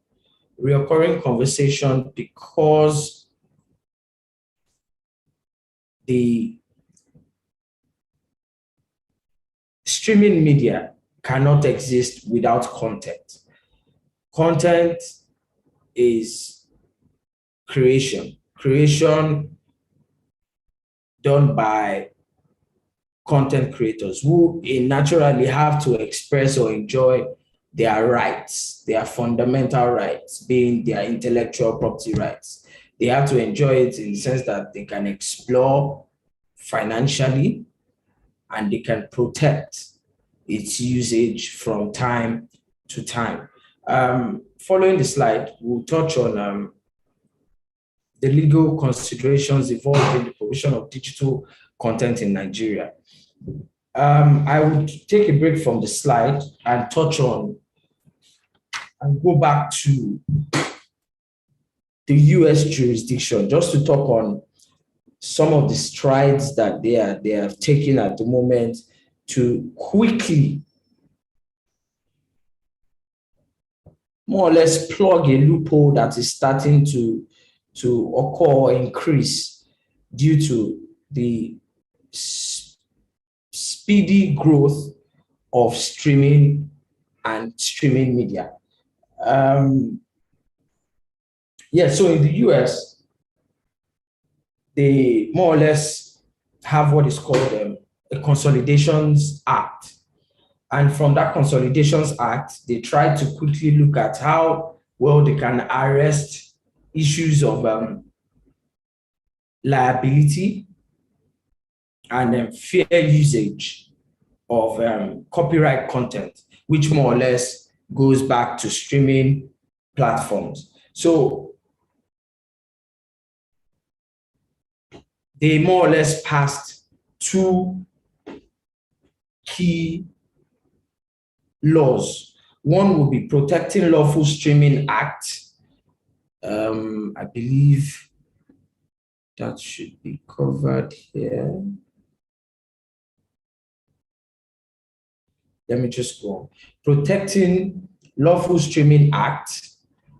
Reoccurring conversation because the streaming media cannot exist without content. Content is creation done by content creators who naturally have to express or enjoy their rights, their fundamental rights, being their intellectual property rights. They have to enjoy it in the sense that they can explore financially and they can protect its usage from time to time. Following the slide, we'll touch on the legal considerations involved in the provision of digital content in Nigeria. I would take a break from the slide and touch on and go back to the US jurisdiction just to talk on some of the strides that they have taken at the moment to quickly, more or less, plug a loophole that is starting to occur or increase due to the speedy growth of streaming and streaming media. So in the US, they more or less have what is called a Consolidations Act. And from that Consolidations Act, they try to quickly look at how well they can arrest issues of liability and fair usage of copyright content, which more or less goes back to streaming platforms. So they more or less passed two key laws. One will be Protecting Lawful Streaming Act. I believe that should be covered here. Let me just go on. Protecting Lawful Streaming Act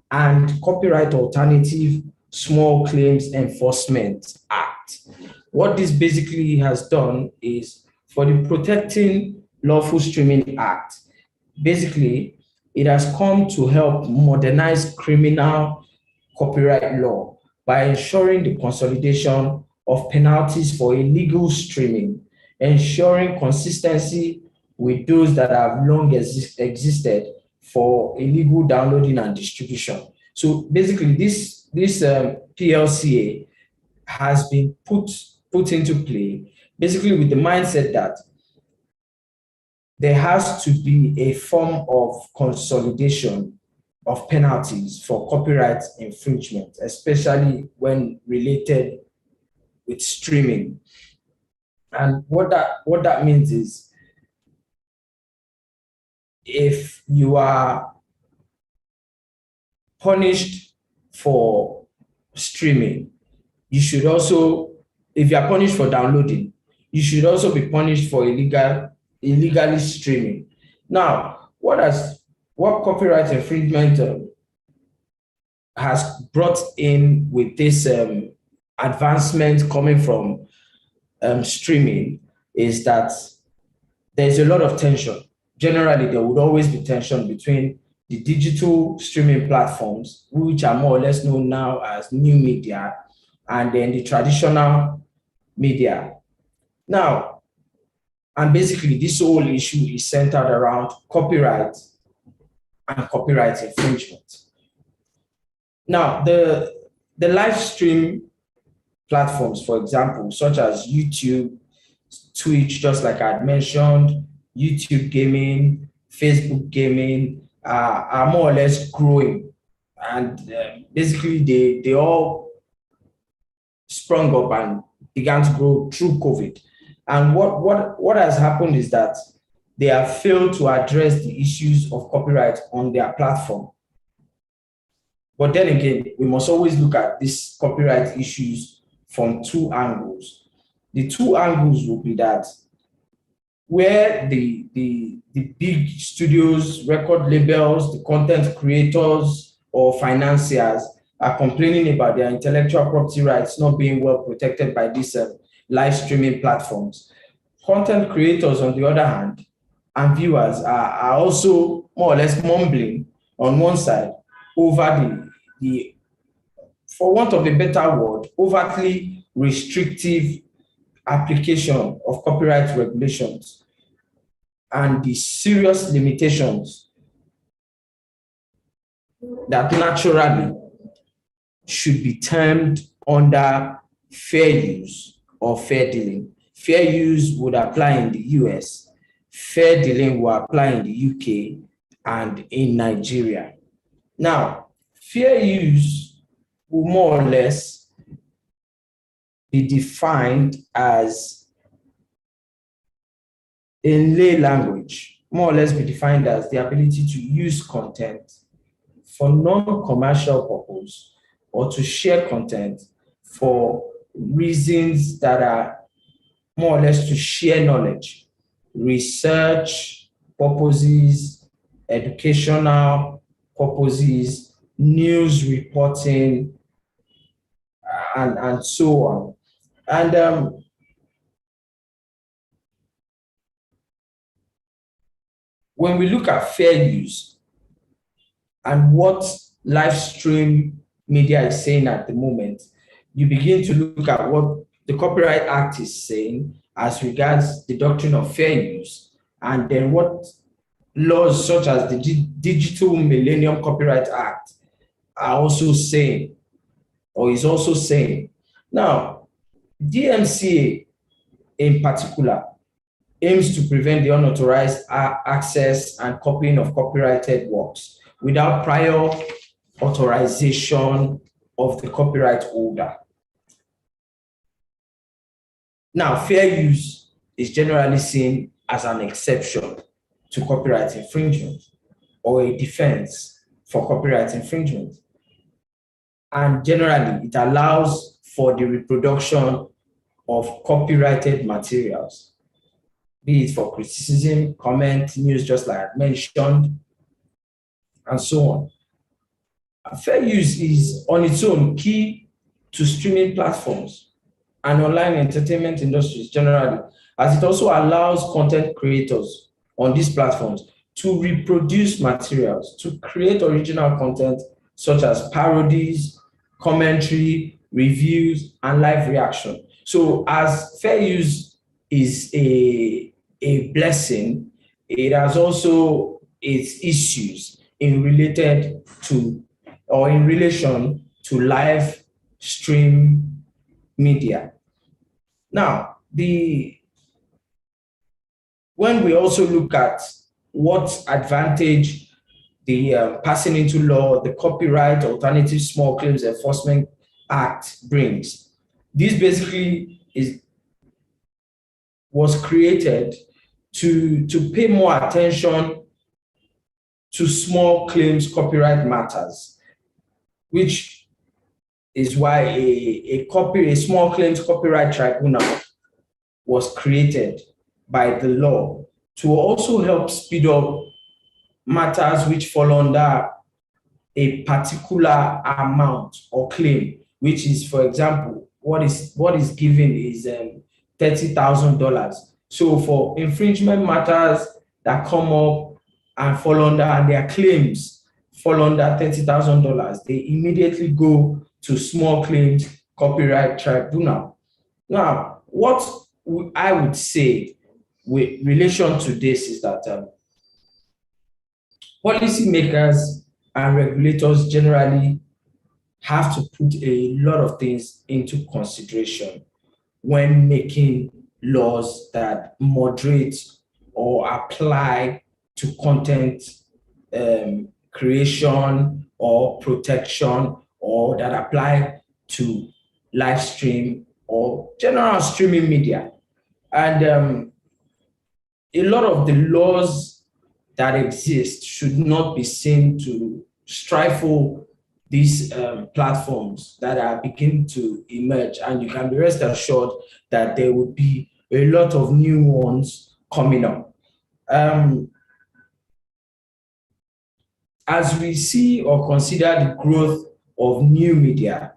and Copyright Alternative Small Claims Enforcement Act. What this basically has done is, for the Protecting Lawful Streaming Act, basically it has come to help modernize criminal copyright law by ensuring the consolidation of penalties for illegal streaming, ensuring consistency with those that have long existed for illegal downloading and distribution. So basically, this PLCA has been put into play, basically with the mindset that there has to be a form of consolidation of penalties for copyright infringement, especially when related with streaming. And what that means is, if you are punished for streaming, you should also, if you are punished for downloading, you should also be punished for illegally streaming. Now, what copyright infringement has brought in with this advancement coming from streaming is that there's a lot of tension. Generally, there would always be tension between the digital streaming platforms, which are more or less known now as new media, and then the traditional media. Now, and basically this whole issue is centered around copyright and copyright infringement. Now, the live stream platforms, for example, such as YouTube, Twitch, just like I had mentioned, YouTube gaming, Facebook gaming, are more or less growing. And basically, they all sprung up and began to grow through COVID. And what has happened is that they have failed to address the issues of copyright on their platform. But then again, we must always look at these copyright issues from two angles. The two angles will be that where the big studios, record labels, the content creators or financiers are complaining about their intellectual property rights not being well protected by these live streaming platforms. Content creators, on the other hand, and viewers are also more or less mumbling on one side over the, for want of a better word, overtly restrictive application of copyright regulations and the serious limitations that naturally should be termed under fair use or fair dealing. Fair use would apply in the US, fair dealing will apply in the UK and in Nigeria. Now, fair use will more or less be defined as, in lay language, more or less be defined as the ability to use content for non-commercial purpose or to share content for reasons that are more or less to share knowledge, research purposes, educational purposes, news reporting, and so on. And when we look at fair use and what live stream media is saying at the moment, you begin to look at what the Copyright Act is saying as regards the doctrine of fair use, and then what laws such as the Digital Millennium Copyright Act are also saying, or is also saying. Now, DMCA in particular aims to prevent the unauthorized access and copying of copyrighted works without prior authorization of the copyright holder. Now, fair use is generally seen as an exception to copyright infringement or a defense for copyright infringement. And generally, it allows for the reproduction of copyrighted materials, be it for criticism, comment, news, just like I mentioned, and so on. Fair use is on its own key to streaming platforms and online entertainment industries generally, as it also allows content creators on these platforms to reproduce materials, to create original content such as parodies, commentary, reviews, and live reaction. So as fair use is a blessing, it has also its issues in relation to live stream media. Now, when we also look at what advantage the passing into law, the Copyright Alternative Small Claims Enforcement Act brings, this basically was created to pay more attention to small claims copyright matters, which is why a small claims copyright tribunal was created by the law to also help speed up matters which fall under a particular amount or claim, which is, for example, what is given is $30,000. So for infringement matters that come up and fall under, and their claims fall under $30,000, they immediately go to small claims copyright tribunal. Now, what I would say with relation to this is that policymakers and regulators generally have to put a lot of things into consideration when making laws that moderate or apply to content creation or protection, or that apply to live stream or general streaming media. And a lot of the laws that exist should not be seen to stifle these platforms that are beginning to emerge. And you can be rest assured that there will be a lot of new ones coming up. As we see or consider the growth of new media,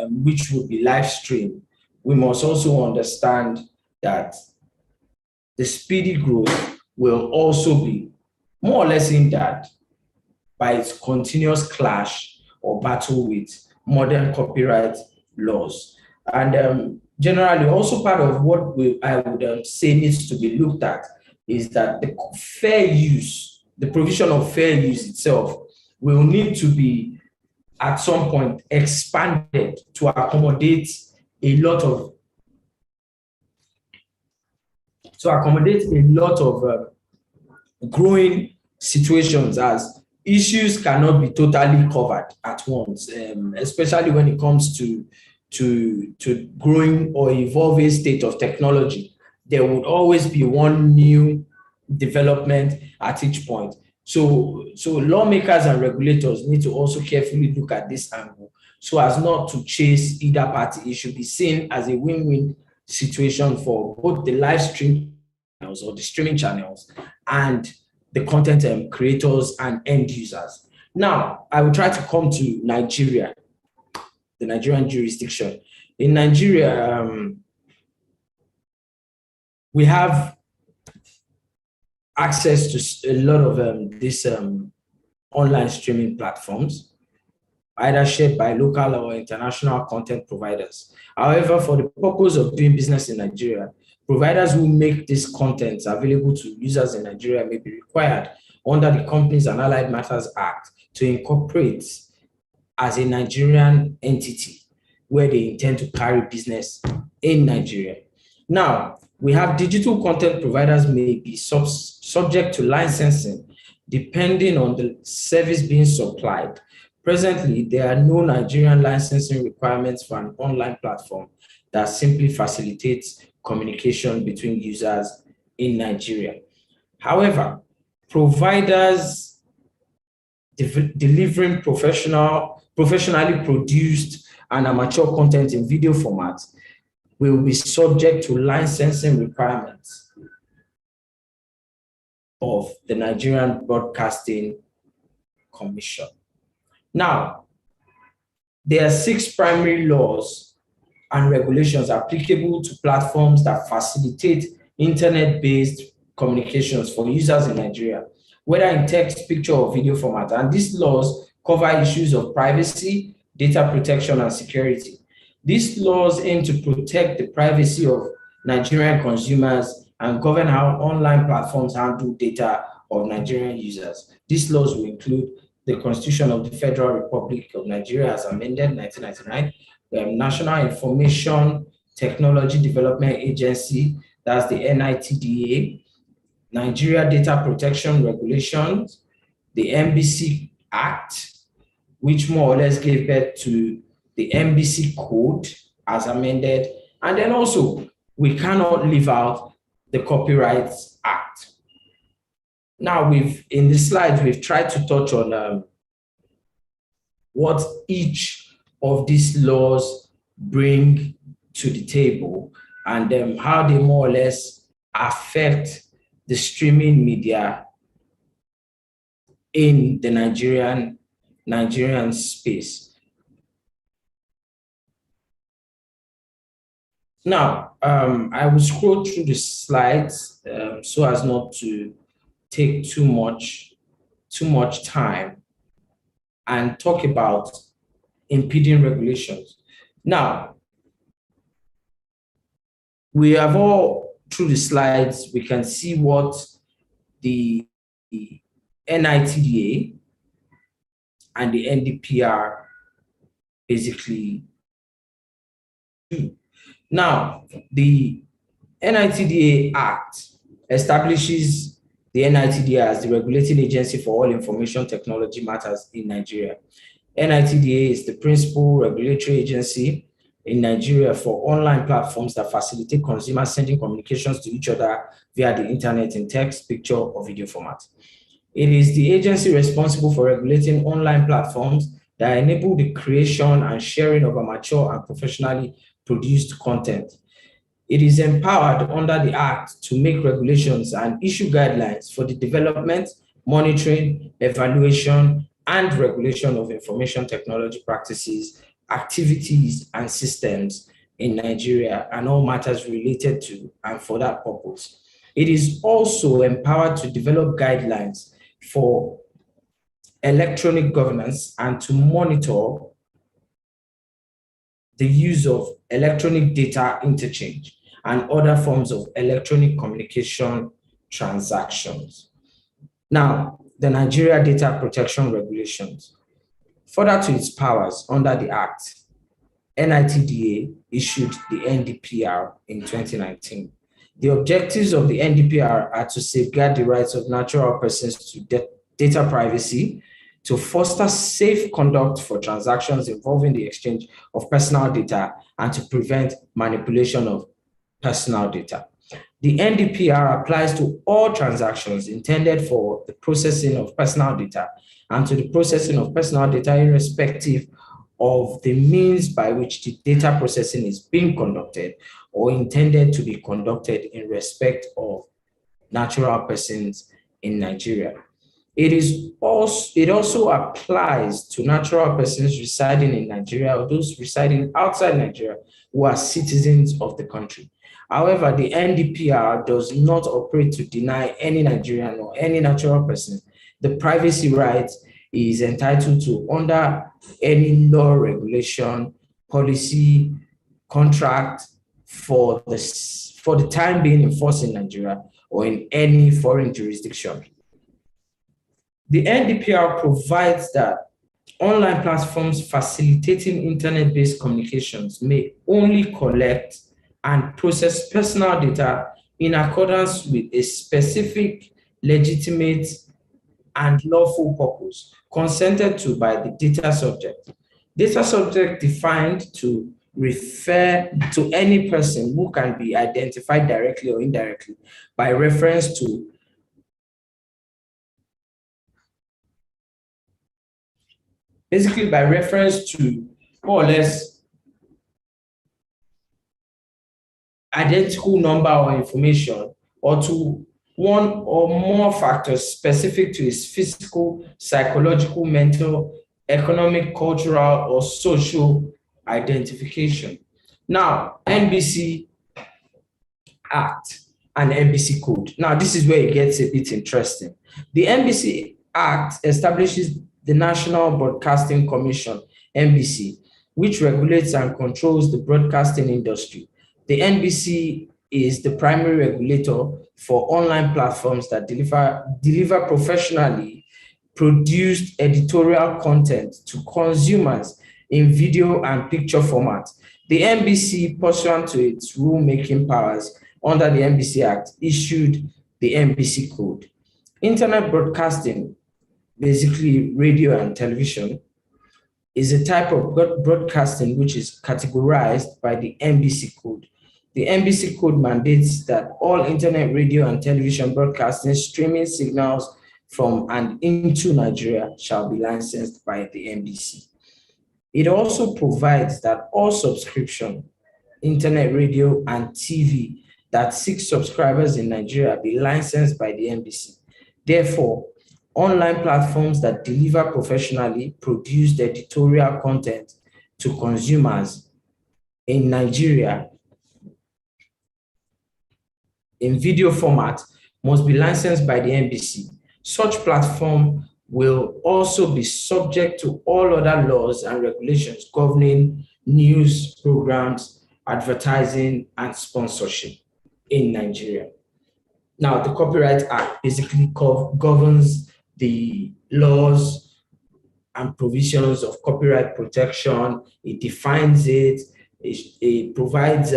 which would be live stream, we must also understand that the speedy growth will also be more or less hindered by its continuous clash or battle with modern copyright laws. And generally, also part of what I would say needs to be looked at is that the fair use, the provision of fair use itself will need to be at some point expanded to accommodate a lot of growing situations, as issues cannot be totally covered at once, especially when it comes to growing or evolving state of technology. There would always be one new development at each point. So lawmakers and regulators need to also carefully look at this angle so as not to chase either party. It should be seen as a win-win situation for both the live stream channels or the streaming channels and the content creators and end users. Now, I will try to come to Nigeria, the Nigerian jurisdiction. In Nigeria, we have access to a lot of these online streaming platforms, either shared by local or international content providers. However, for the purpose of doing business in Nigeria, providers who make these contents available to users in Nigeria may be required under the Companies and Allied Matters Act to incorporate as a Nigerian entity where they intend to carry business in Nigeria. Now, we have digital content providers may be subject to licensing depending on the service being supplied, Presently, there are no Nigerian licensing requirements for an online platform that simply facilitates communication between users in Nigeria. However, providers delivering professionally produced and amateur content in video format will be subject to licensing requirements of the Nigerian Broadcasting Commission. Now, there are 6 primary laws and regulations applicable to platforms that facilitate internet-based communications for users in Nigeria, whether in text, picture, or video format. And these laws cover issues of privacy, data protection, and security. These laws aim to protect the privacy of Nigerian consumers and govern how online platforms handle data of Nigerian users. These laws will include the Constitution of the Federal Republic of Nigeria as amended 1999, the National Information Technology Development Agency, that's the NITDA, Nigeria Data Protection Regulations, the NBC Act, which more or less gave birth to the NBC Code as amended, and then also we cannot leave out the Copyright Act. Now, in this slide, we've tried to touch on what each of these laws bring to the table and how they more or less affect the streaming media in the Nigerian space. Now, I will scroll through the slides so as not to take too much time and talk about impeding regulations. Now, we have all, through the slides, we can see what the NITDA and the Ndpr basically do. Now, the NITDA Act establishes the NITDA as the regulating agency for all information technology matters in Nigeria. NITDA is the principal regulatory agency in Nigeria for online platforms that facilitate consumers sending communications to each other via the internet in text, picture, or video format. It is the agency responsible for regulating online platforms that enable the creation and sharing of amateur and professionally produced content. It is empowered under the Act to make regulations and issue guidelines for the development, monitoring, evaluation, and regulation of information technology practices, activities, and systems in Nigeria and all matters related to and for that purpose. It is also empowered to develop guidelines for electronic governance and to monitor the use of electronic data interchange and other forms of electronic communication transactions. Now, the Nigeria Data Protection Regulations. Further to its powers under the Act, NITDA issued the Ndpr in 2019. The objectives of the Ndpr are to safeguard the rights of natural persons to data privacy, to foster safe conduct for transactions involving the exchange of personal data, and to prevent manipulation of personal data. The Ndpr applies to all transactions intended for the processing of personal data and to the processing of personal data irrespective of the means by which the data processing is being conducted or intended to be conducted in respect of natural persons in Nigeria. It also applies to natural persons residing in Nigeria or those residing outside Nigeria who are citizens of the country. However, the Ndpr does not operate to deny any Nigerian or any natural person the privacy rights he is entitled to under any law, regulation, policy, contract for the time being enforced in Nigeria or in any foreign jurisdiction. The Ndpr provides that online platforms facilitating internet-based communications may only collect and process personal data in accordance with a specific legitimate and lawful purpose, consented to by the data subject. Data subject defined to refer to any person who can be identified directly or indirectly by reference to more or less identical number or information, or to one or more factors specific to his physical, psychological, mental, economic, cultural, or social identification. Now, NBC Act and NBC Code. Now, this is where it gets a bit interesting. The NBC Act establishes the National Broadcasting Commission, NBC, which regulates and controls the broadcasting industry. The NBC is the primary regulator for online platforms that deliver professionally produced editorial content to consumers in video and picture format. The NBC, pursuant to its rulemaking powers under the NBC Act, issued the NBC Code. Internet broadcasting, basically radio and television, is a type of broadcasting which is categorized by the NBC Code. The NBC Code mandates that all internet radio and television broadcasting streaming signals from and into Nigeria shall be licensed by the NBC. It also provides that all subscription, internet radio and TV that seek subscribers in Nigeria be licensed by the NBC. Therefore, online platforms that deliver professionally produced editorial content to consumers in Nigeria in video format must be licensed by the NBC. Such platform will also be subject to all other laws and regulations governing news programs, advertising, and sponsorship in Nigeria. Now, the Copyright Act basically governs the laws and provisions of copyright protection. It defines it. It provides,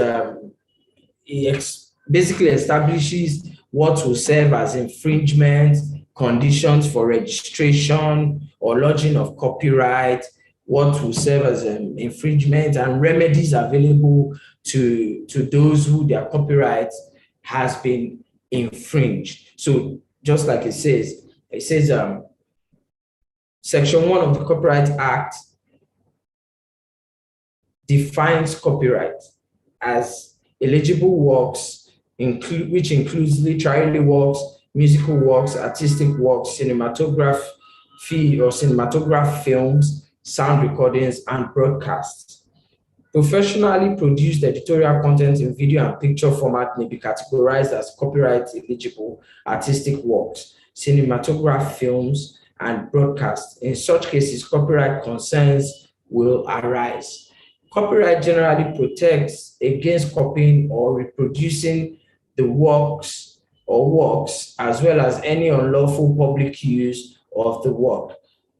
basically establishes what will serve as infringement, conditions for registration or lodging of copyright, what will serve as an infringement, and remedies available to those who their copyright has been infringed. So just like it says Section 1 of the Copyright Act defines copyright as eligible works, which includes literary works, musical works, artistic works, cinematograph films, sound recordings, and broadcasts. Professionally produced editorial content in video and picture format may be categorized as copyright eligible artistic works, cinematograph films, and broadcasts. In such cases, copyright concerns will arise. Copyright generally protects against copying or reproducing the works, as well as any unlawful public use of the work.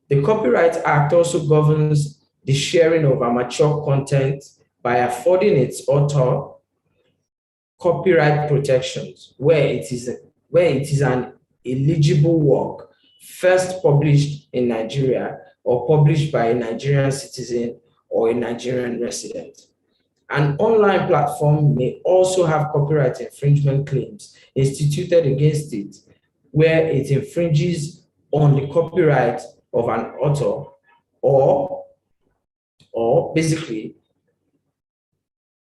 The Copyright Act also governs the sharing of amateur content by affording its author copyright protections where it is an eligible work first published in Nigeria or published by a Nigerian citizen or a Nigerian resident. An online platform may also have copyright infringement claims instituted against it where it infringes on the copyright of an author or basically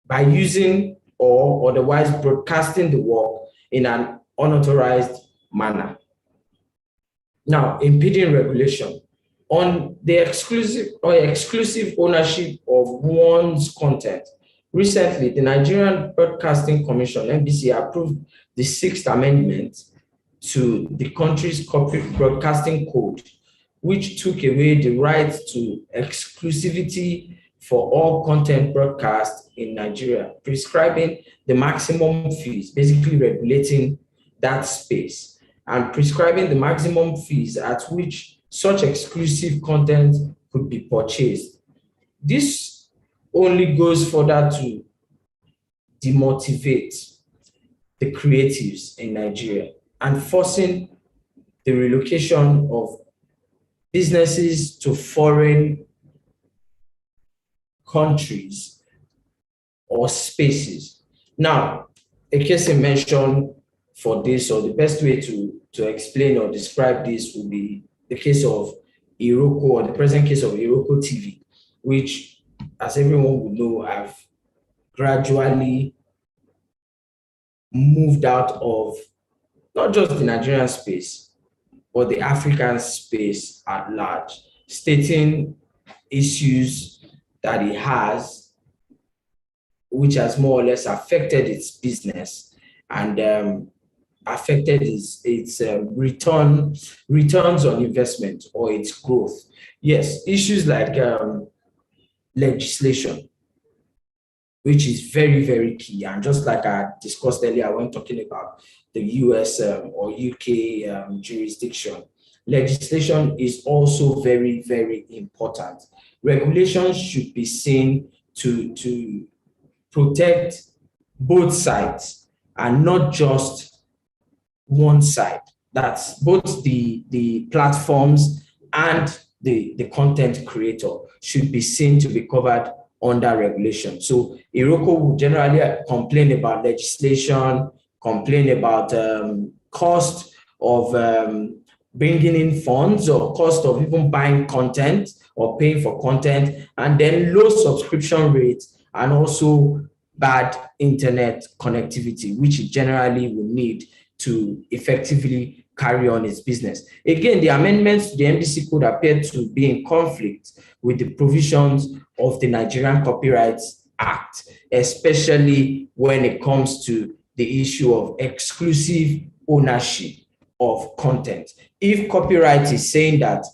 by using or otherwise broadcasting the work in an unauthorized manner. Now, impeding regulation on the exclusive ownership of one's content. Recently, the Nigerian Broadcasting Commission, NBC, approved the 6th Amendment to the country's broadcasting code, which took away the right to exclusivity for all content broadcast in Nigeria, prescribing the maximum fees, basically regulating that space, and prescribing the maximum fees at which such exclusive content could be purchased. This only goes further to demotivate the creatives in Nigeria and forcing the relocation of businesses to foreign countries or spaces. Now, a case in mention for this, or the best way to explain or describe this would be the case of Iroko, or the present case of Iroko TV, which, as everyone would know, have gradually moved out of not just the Nigerian space, but the African space at large, stating issues that it has, which has more or less affected its business and affected its returns on investment or its growth. Yes, issues like legislation, which is very, very key. And just like I discussed earlier when talking about the US or UK jurisdiction, legislation is also very, very important. Regulations should be seen to protect both sides and not just one side. That's both the platforms and the content creator should be seen to be covered under regulation. So Iroko will generally complain about legislation, complain about cost of bringing in funds or cost of even buying content or paying for content, and then low subscription rates and also bad internet connectivity, which it generally will need to effectively carry on its business. Again, the amendments to the NBC Code appear to be in conflict with the provisions of the Nigerian Copyrights Act, especially when it comes to the issue of exclusive ownership of content. If copyright is saying that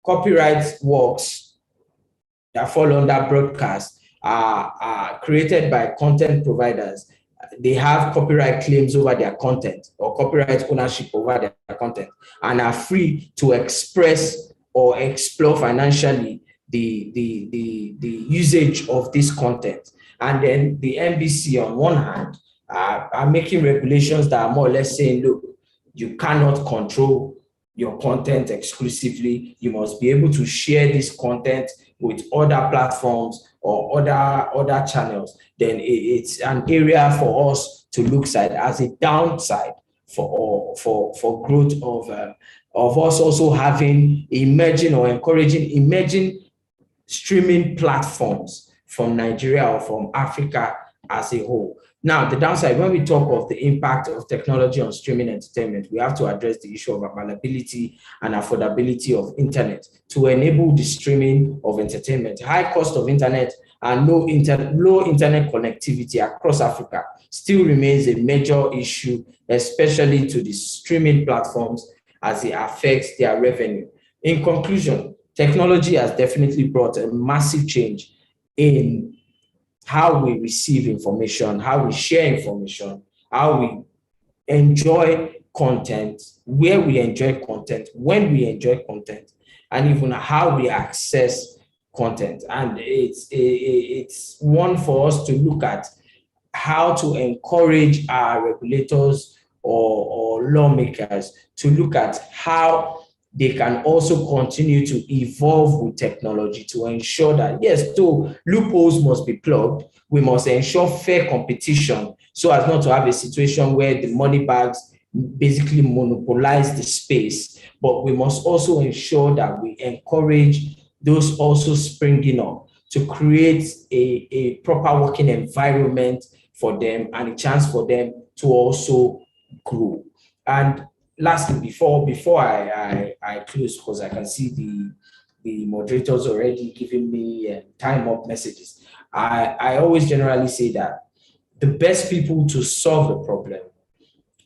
copyright works that fall under broadcast are created by content providers, they have copyright claims over their content or copyright ownership over their content and are free to express or explore financially the usage of this content. And then the NBC on one hand are making regulations that are more or less saying, look, you cannot control your content exclusively. You must be able to share this content with other platforms or other channels. Then it's an area for us to look at as a downside for growth of us also having emerging or encouraging emerging streaming platforms from Nigeria or from Africa as a whole. Now, the downside, when we talk of the impact of technology on streaming entertainment, we have to address the issue of availability and affordability of internet to enable the streaming of entertainment. High cost of internet and low internet connectivity across Africa still remains a major issue, especially to the streaming platforms as it affects their revenue. In conclusion, technology has definitely brought a massive change in how we receive information, how we share information, how we enjoy content, where we enjoy content, when we enjoy content, and even how we access content. And it's one for us to look at how to encourage our regulators or lawmakers to look at how they can also continue to evolve with technology to ensure that, yes, though loopholes must be plugged, we must ensure fair competition so as not to have a situation where the money bags basically monopolize the space. But we must also ensure that we encourage those also springing up to create a proper working environment for them and a chance for them to also grow. And lastly, before I close, because I can see the moderators already giving me time up messages, I always generally say that the best people to solve the problem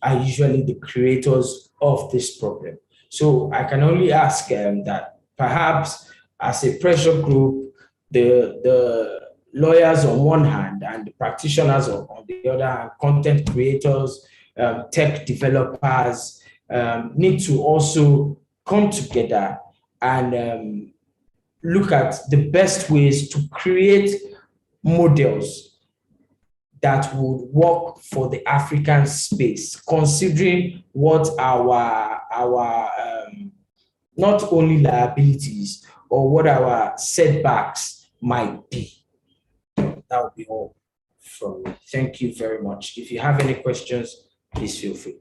are usually the creators of this problem. So I can only ask that perhaps as a pressure group, the lawyers on one hand and the practitioners on the other hand, content creators, tech developers, need to also come together and look at the best ways to create models that would work for the African space, considering what our not only liabilities or what our setbacks might be. That would be all from me. Thank you very much. If you have any questions, please feel free.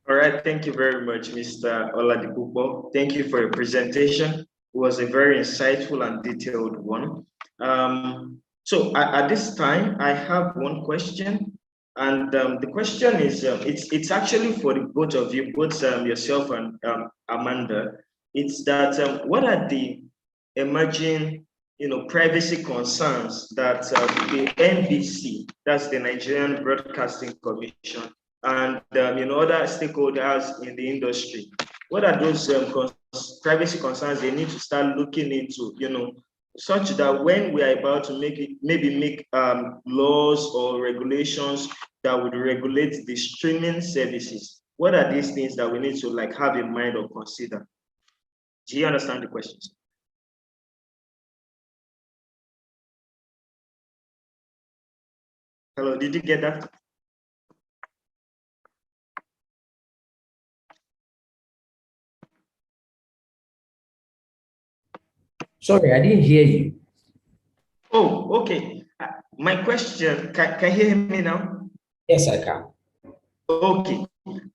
All right, thank you very much, Mr. Oladipupo. Thank you for your presentation. It was a very insightful and detailed one. So at this time, I have one question, and the question is, it's actually for the both of you, both yourself and Amanda. It's that what are the emerging, privacy concerns that the NBC, that's the Nigerian Broadcasting Commission, and other stakeholders in the industry, what are those privacy concerns they need to start looking into, such that when we are about to make laws or regulations that would regulate the streaming services, what are these things that we need to have in mind or consider? Do you understand the questions? Hello, did you get that? Sorry, I didn't hear you. Oh, okay. My question, can you hear me now? Yes, I can. Okay.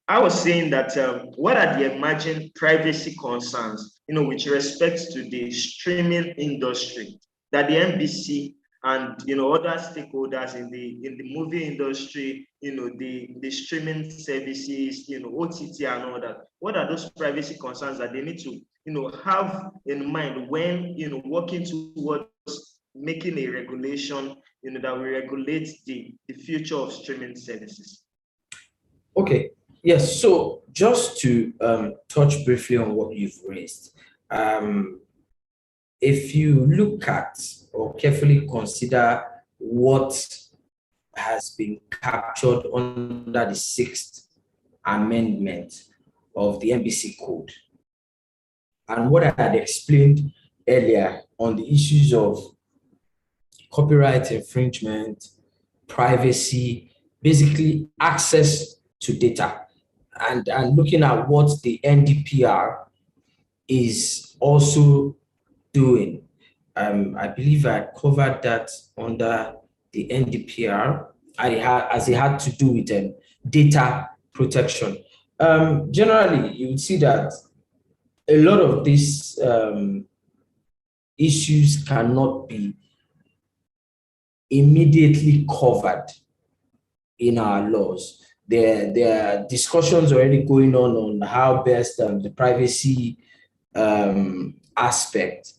I was saying that what are the emerging privacy concerns, with respect to the streaming industry that the NBC and other stakeholders in the movie industry, the streaming services, OTT and all that. What are those privacy concerns that they need to have in mind when working towards making a regulation that will regulate the future of streaming services? Okay, yes, so just to touch briefly on what you've raised, if you look at or carefully consider what has been captured under the 6th Amendment of the NBC Code, and what I had explained earlier on the issues of copyright infringement, privacy, basically access to data, and looking at what the Ndpr is also doing. I believe I covered that under the Ndpr, as it had to do with data protection. Generally, you would see that a lot of these issues cannot be immediately covered in our laws. There are discussions already going on how best the privacy aspect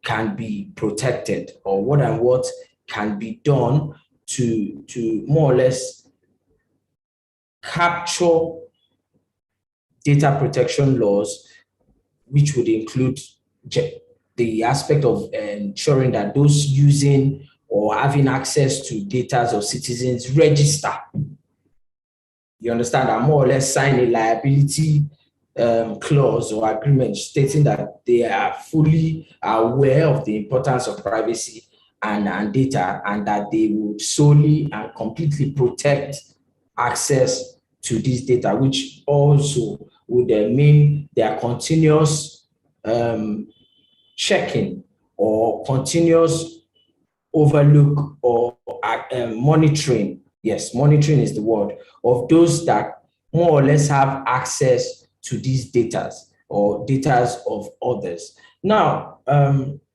can be protected, or what can be done to more or less capture data protection laws, which would include the aspect of ensuring that those using or having access to data of citizens register. You understand? And more or less sign a liability clause or agreement stating that they are fully aware of the importance of privacy and data, and that they would solely and completely protect access to this data, which also would mean their continuous checking or continuous overlook or monitoring. Yes, monitoring is the word, of those that more or less have access to these data or data of others. Now,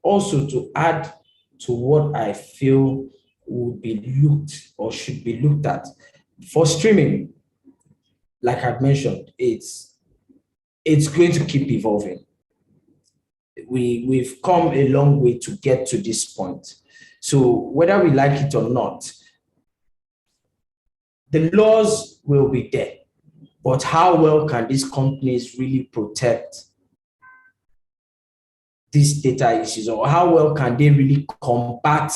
also to add to what I feel would be looked or should be looked at for streaming, like I've mentioned, it's going to keep evolving. We've come a long way to get to this point. So whether we like it or not, the laws will be there, but how well can these companies really protect these data issues, or how well can they really combat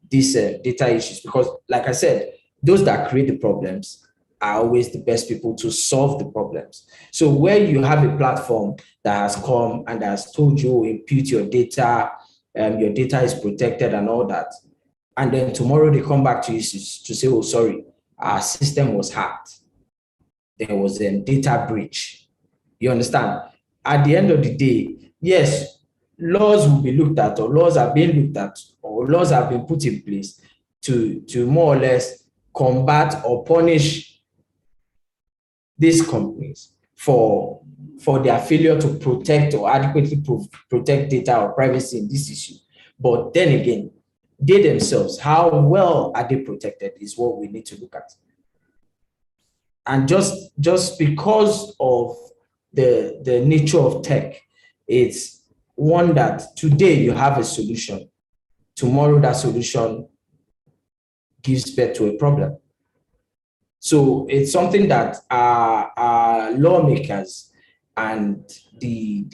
these data issues? Because like I said, those that create the problems are always the best people to solve the problems. So where you have a platform that has come and has told you, impute your data is protected and all that, and then tomorrow they come back to you to say, oh, sorry, our system was hacked. There was a data breach. You understand? At the end of the day, yes, laws will be looked at, or laws are being looked at, or laws have been put in place to more or less combat or punish these companies for their failure to protect or adequately protect data or privacy in this issue. But then again, they themselves, how well are they protected is what we need to look at. And just because of the nature of tech, it's one that today you have a solution, tomorrow that solution gives birth to a problem. So it's something that our lawmakers and the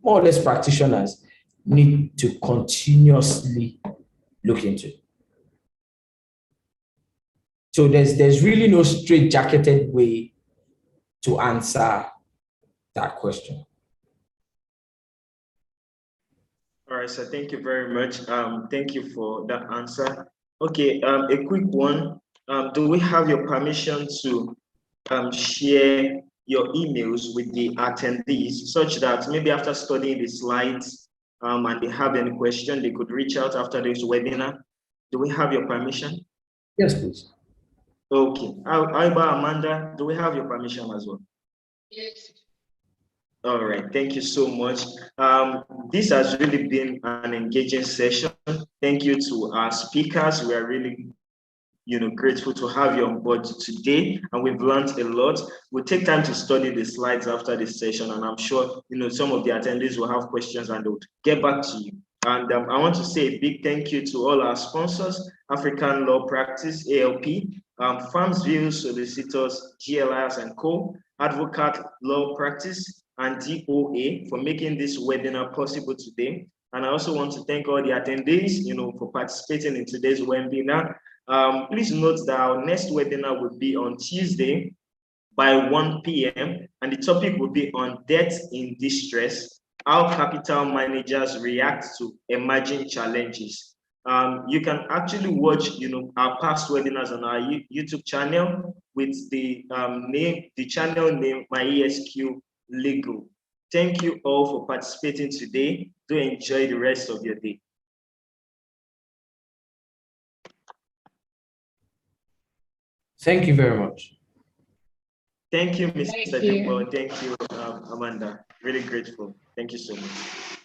more or less practitioners need to continuously look into. So there's really no straight-jacketed way to answer that question. All right, so thank you very much. Thank you for that answer. Okay, a quick one. Do we have your permission to share your emails with the attendees such that maybe after studying the slides and they have any question, they could reach out after this webinar? Do we have your permission? Yes, please. Okay. How about Amanda? Do we have your permission as well? Yes. All right, thank you so much. This has really been an engaging session. Thank you to our speakers. We are really, grateful to have you on board today, and we've learned a lot. We'll take time to study the slides after this session, and I'm sure, some of the attendees will have questions and they'll get back to you. And I want to say a big thank you to all our sponsors, African Law Practice, ALP, Farms View Solicitors, GLIs and Co., Advocate Law Practice, and DOA for making this webinar possible today. And I also want to thank all the attendees, for participating in today's webinar. Please note that our next webinar will be on Tuesday by 1 p.m. and the topic will be on debt in distress, how capital managers react to emerging challenges. You can actually watch, our past webinars on our YouTube channel with the channel name MyESQ Legal. Thank you all for participating today. Do enjoy the rest of your day. Thank you very much. Thank you, Mr. Jimbo. Thank you, Amanda. Really grateful. Thank you so much.